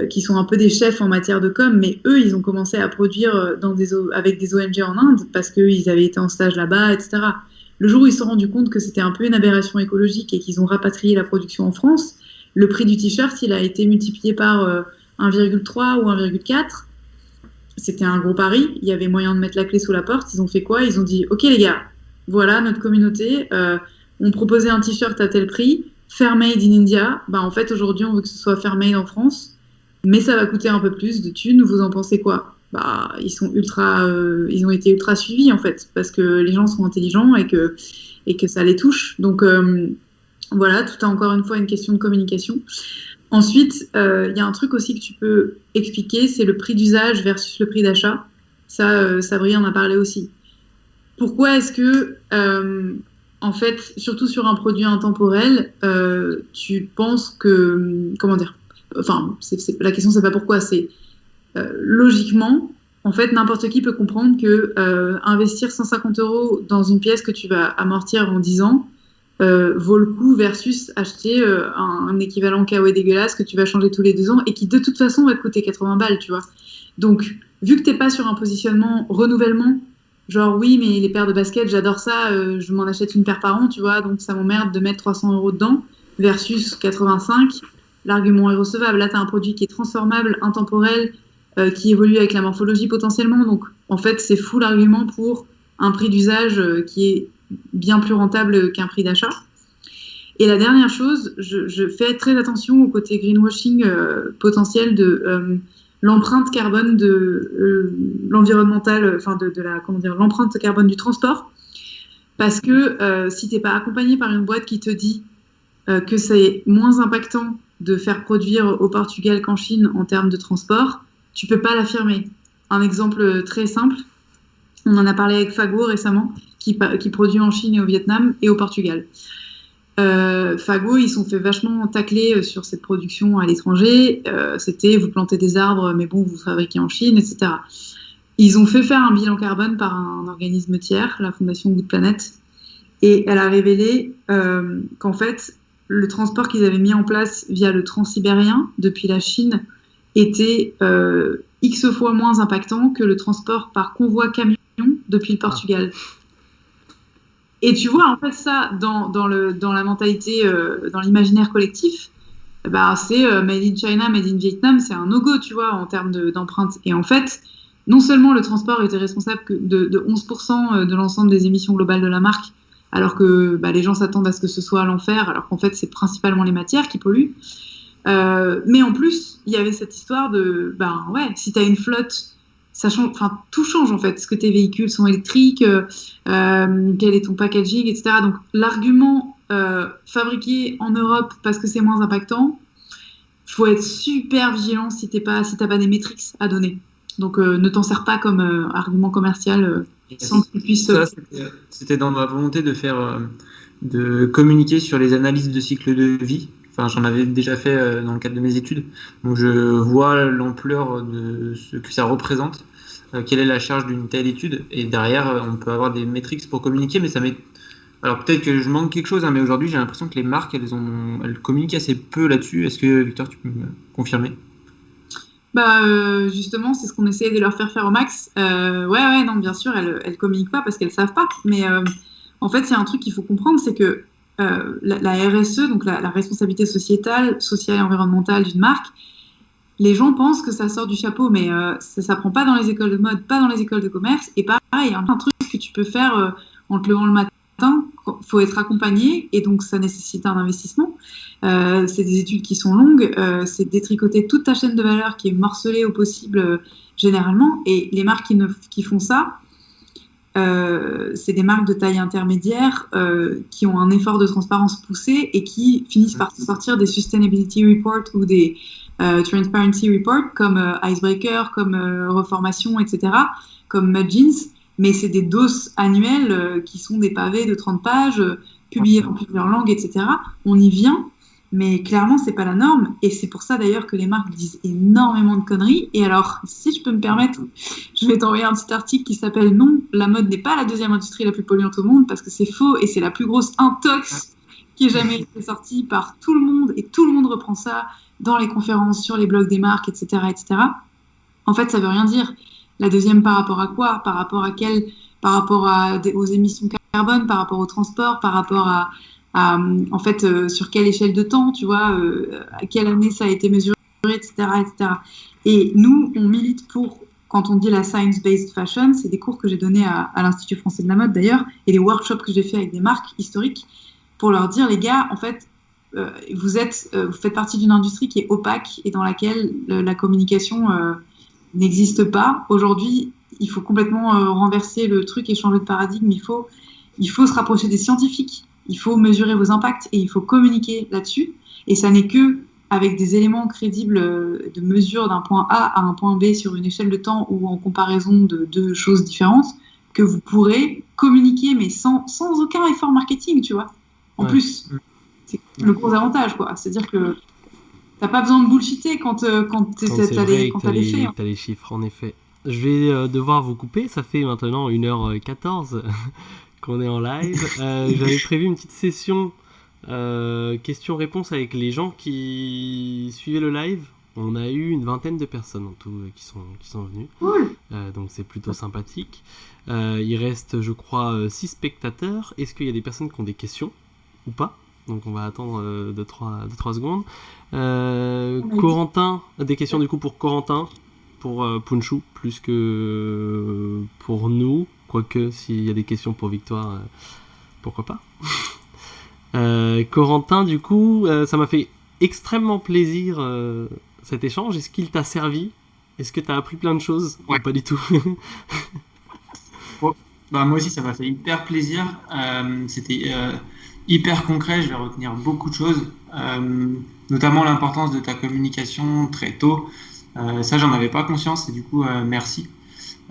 qui sont un peu des chefs en matière de com, mais eux, ils ont commencé à produire avec des ONG en Inde parce qu'ils avaient été en stage là-bas, etc. Le jour où ils se sont rendus compte que c'était un peu une aberration écologique et qu'ils ont rapatrié la production en France, le prix du t-shirt, il a été multiplié par 1,3 ou 1,4. C'était un gros pari. Il y avait moyen de mettre la clé sous la porte. Ils ont fait quoi? Ils ont dit, OK les gars, voilà notre communauté. On proposait un t-shirt à tel prix, fair made in India. En fait, aujourd'hui, on veut que ce soit fair made en France. Mais ça va coûter un peu plus de thunes. Vous en pensez quoi? Ils ont été ultra suivis, en fait, parce que les gens sont intelligents et que ça les touche. Donc, voilà, tout est encore une fois une question de communication. Ensuite, il y a un truc aussi que tu peux expliquer, c'est le prix d'usage versus le prix d'achat. Ça, Sabri en a parlé aussi. Pourquoi est-ce que, en fait, surtout sur un produit intemporel, tu penses que... Comment dire? Enfin, la question, c'est pas pourquoi, c'est logiquement, En fait, n'importe qui peut comprendre que investir 150 € dans une pièce que tu vas amortir en 10 ans vaut le coup versus acheter un équivalent KOE dégueulasse que tu vas changer tous les 2 ans et qui de toute façon va te coûter 80 balles, tu vois. Donc, vu que t'es pas sur un positionnement renouvellement, genre oui, mais les paires de baskets, j'adore ça, je m'en achète une paire par an, tu vois, donc ça m'emmerde de mettre 300 € dedans versus 85, l'argument est recevable. Là, t'as un produit qui est transformable, intemporel, qui évolue avec la morphologie potentiellement. Donc, en fait, c'est fou l'argument pour un prix d'usage qui est bien plus rentable qu'un prix d'achat. Et la dernière chose, je fais très attention au côté greenwashing potentiel de l'empreinte carbone de l'environnemental, enfin de la comment dire, l'empreinte carbone du transport, parce que si t'es pas accompagné par une boîte qui te dit que c'est moins impactant de faire produire au Portugal qu'en Chine en termes de transport, tu peux pas l'affirmer. Un exemple très simple, on en a parlé avec Fago récemment, qui produit en Chine et au Vietnam et au Portugal. Fago, ils sont fait vachement tacler sur cette production à l'étranger. C'était vous plantez des arbres, mais bon, vous fabriquez en Chine, etc. Ils ont fait faire un bilan carbone par un organisme tiers, la Fondation Good Planet, et elle a révélé qu'en fait, le transport qu'ils avaient mis en place via le transsibérien depuis la Chine était X fois moins impactant que le transport par convoi camion depuis le Portugal. Et tu vois, en fait, ça, dans la mentalité, dans l'imaginaire collectif, bah, c'est Made in China, Made in Vietnam, c'est un no-go, tu vois, en termes d'empreinte. Et en fait, non seulement le transport était responsable de 11% de l'ensemble des émissions globales de la marque, alors que bah, les gens s'attendent à ce que ce soit l'enfer, alors qu'en fait, c'est principalement les matières qui polluent. Mais en plus, il y avait cette histoire de, ben ouais, si tu as une flotte, ça change, enfin tout change en fait. Est-ce que tes véhicules sont électriques, quel est ton packaging, etc. Donc l'argument fabriqué en Europe parce que c'est moins impactant, faut être super vigilant si t'as pas des métriques à donner. Donc ne t'en sers pas comme argument commercial sans que tu puisses. Ça, c'était dans ma volonté de communiquer sur les analyses de cycle de vie. Enfin, j'en avais déjà fait dans le cadre de mes études, donc je vois l'ampleur de ce que ça représente, quelle est la charge d'une telle étude, et derrière, on peut avoir des métriques pour communiquer, mais ça m'est... Alors peut-être que je manque quelque chose, hein, mais aujourd'hui, j'ai l'impression que les marques, elles communiquent assez peu là-dessus. Est-ce que, Victor, tu peux me confirmer? Bah justement, c'est ce qu'on essaie de leur faire au max. Ouais, non, bien sûr, elles communiquent pas parce qu'elles savent pas, mais en fait, il y a un truc qu'il faut comprendre, c'est que la RSE, donc la responsabilité sociale et environnementale d'une marque, les gens pensent que ça sort du chapeau, mais ça s'apprend pas dans les écoles de mode, pas dans les écoles de commerce, et pareil, un truc que tu peux faire en te levant le matin, faut être accompagné, et donc ça nécessite un investissement. C'est des études qui sont longues, c'est détricoter toute ta chaîne de valeur qui est morcelée au possible généralement, et les marques qui font ça, c'est des marques de taille intermédiaire qui ont un effort de transparence poussé et qui finissent par sortir des Sustainability Reports ou des Transparency Reports comme Icebreaker, comme Reformation, etc., comme Mud Jeans, mais c'est des doses annuelles qui sont des pavés de 30 pages, publiés en plusieurs langues, etc. On y vient, mais clairement, c'est pas la norme, et c'est pour ça d'ailleurs que les marques disent énormément de conneries. Et alors, si je peux me permettre, je vais t'envoyer un petit article qui s'appelle « Non, la mode n'est pas la deuxième industrie la plus polluante au monde », parce que c'est faux, et c'est la plus grosse intox qui ait jamais été sortie par tout le monde, et tout le monde reprend ça dans les conférences, sur les blogs des marques, etc., etc. En fait, ça veut rien dire. La deuxième, par rapport à quoi? Par rapport à quel? Par rapport aux émissions carbone, par rapport au transport, par rapport en fait, sur quelle échelle de temps, tu vois, à quelle année ça a été mesuré, etc., etc. Et nous, on milite pour, quand on dit la science-based fashion, c'est des cours que j'ai donnés à l'Institut français de la mode d'ailleurs, et des workshops que j'ai fait avec des marques historiques, pour leur dire, les gars, en fait, vous faites partie d'une industrie qui est opaque et dans laquelle la communication n'existe pas. Aujourd'hui, il faut complètement renverser le truc et changer de paradigme. Il faut se rapprocher des scientifiques. Il faut mesurer vos impacts et il faut communiquer là-dessus. Et ça n'est que avec des éléments crédibles de mesure d'un point A à un point B sur une échelle de temps ou en comparaison de deux choses différentes que vous pourrez communiquer, mais sans aucun effort marketing, tu vois. En plus, c'est le gros avantage, quoi. C'est-à-dire que t'as pas besoin de bullshiter quand t'as les faits. T'as les chiffres, en effet. je vais devoir vous couper. Ça fait maintenant 1h14 qu'on est en live. J'avais prévu une petite session questions-réponses avec les gens qui suivaient le live. On a eu une vingtaine de personnes en tout qui sont venues. Cool. Donc c'est plutôt sympathique. Il reste, je crois, 6 spectateurs. Est-ce qu'il y a des personnes qui ont des questions ou pas? Donc on va attendre 2-3 secondes. Corentin, des questions du coup pour Corentin, pour Punchou, plus que pour nous. Quoique s'il y a des questions pour Victoire, pourquoi pas. Corentin, du coup, ça m'a fait extrêmement plaisir cet échange. Est-ce qu'il t'a servi? Est-ce que t'as appris plein de choses? Ouais. Ou pas du tout? Bah, moi aussi, ça m'a fait hyper plaisir. C'était hyper concret. Je vais retenir beaucoup de choses, notamment l'importance de ta communication très tôt. Ça, j'en avais pas conscience et du coup, merci.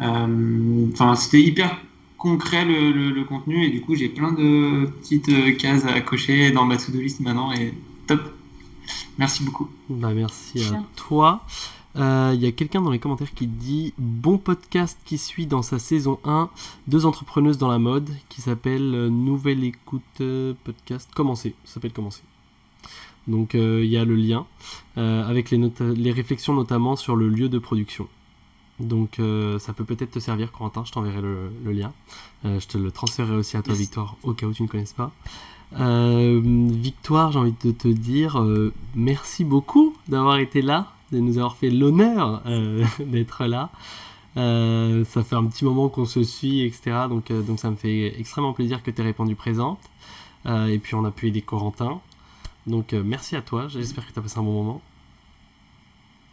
Enfin, c'était hyper concret le contenu et du coup, j'ai plein de petites cases à cocher dans ma to-do list maintenant et top. Merci beaucoup. Bah, merci à toi. Il y a quelqu'un dans les commentaires qui dit « Bon podcast qui suit dans sa saison 1, 2 entrepreneuses dans la mode, qui s'appelle Nouvelle Écoute Podcast. Commencer. » Ça s'appelle Commencer. Donc il y a le lien, avec les réflexions notamment sur le lieu de production. Donc ça peut peut-être te servir, Corentin, je t'enverrai le lien. Je te le transférerai aussi à toi, Victoire, au cas où tu ne connaisses pas. Victoire, j'ai envie de te dire merci beaucoup d'avoir été là, de nous avoir fait l'honneur d'être là. Ça fait un petit moment qu'on se suit, etc. Donc ça me fait extrêmement plaisir que tu aies répondu présente. Et puis on a pu aider Corentin. Donc merci à toi, j'espère que tu as passé un bon moment.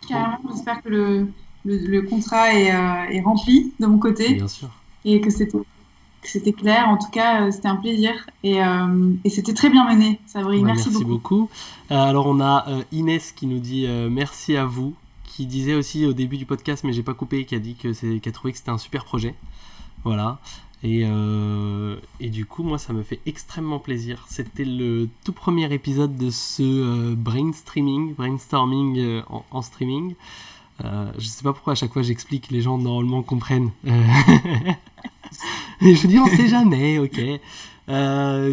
Carrément, j'espère que le contrat est rempli de mon côté. Bien sûr. Et que c'était clair. En tout cas, c'était un plaisir. Et c'était très bien mené, Sabri. Ouais, merci beaucoup. Alors, on a Inès qui nous dit merci à vous, qui disait aussi au début du podcast, mais j'ai pas coupé, qui a dit qu'elle trouvait que c'était un super projet. Voilà. Et du coup, moi, ça me fait extrêmement plaisir. C'était le tout premier épisode de ce brainstorming en streaming. Je sais pas pourquoi à chaque fois j'explique, les gens normalement comprennent. Je dis on sait jamais, ok.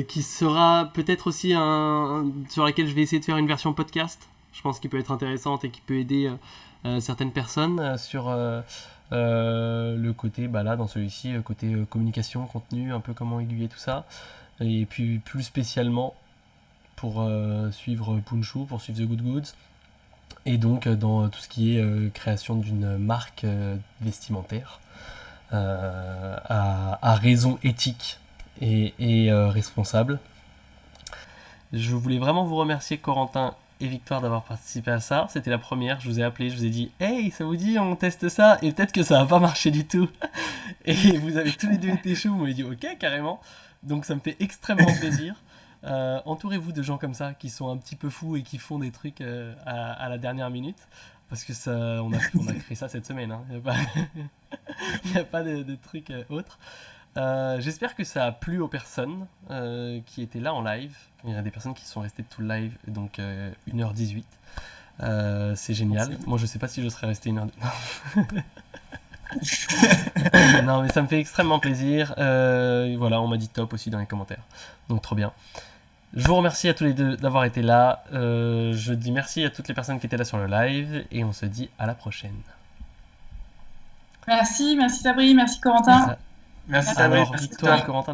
Qui sera peut-être aussi sur laquelle je vais essayer de faire une version podcast. Je pense qu'il peut être intéressante et qui peut aider certaines personnes sur le côté, bah là dans celui-ci, côté communication, contenu, un peu comment aiguiller tout ça. Et puis plus spécialement pour suivre Punchou, pour suivre The Good Goods. Et donc dans tout ce qui est création d'une marque vestimentaire à raison éthique et responsable. Je voulais vraiment vous remercier, Corentin et Victoire, d'avoir participé à ça. C'était la première, je vous ai appelé, je vous ai dit « Hey, ça vous dit, on teste ça ?» Et peut-être que ça va pas marcher du tout. Et vous avez tous les deux été chauds, vous m'avez dit « Ok, carrément !» Donc ça me fait extrêmement plaisir. Entourez-vous de gens comme ça qui sont un petit peu fous et qui font des trucs à la dernière minute, parce que ça, on a créé ça cette semaine, hein. Il n'y a pas de trucs autres. J'espère que ça a plu aux personnes qui étaient là en live. Il y a des personnes qui sont restées tout le live, donc 1h18. C'est génial. Moi je sais pas si je serais resté 1h. Non, mais ça me fait extrêmement plaisir. Voilà, on m'a dit top aussi dans les commentaires, donc trop bien. Je vous remercie à tous les deux d'avoir été là. Je dis merci à toutes les personnes qui étaient là sur le live et on se dit à la prochaine. Merci Sabri, merci Corentin. Merci Sabri. Alors, Victoire et Corentin,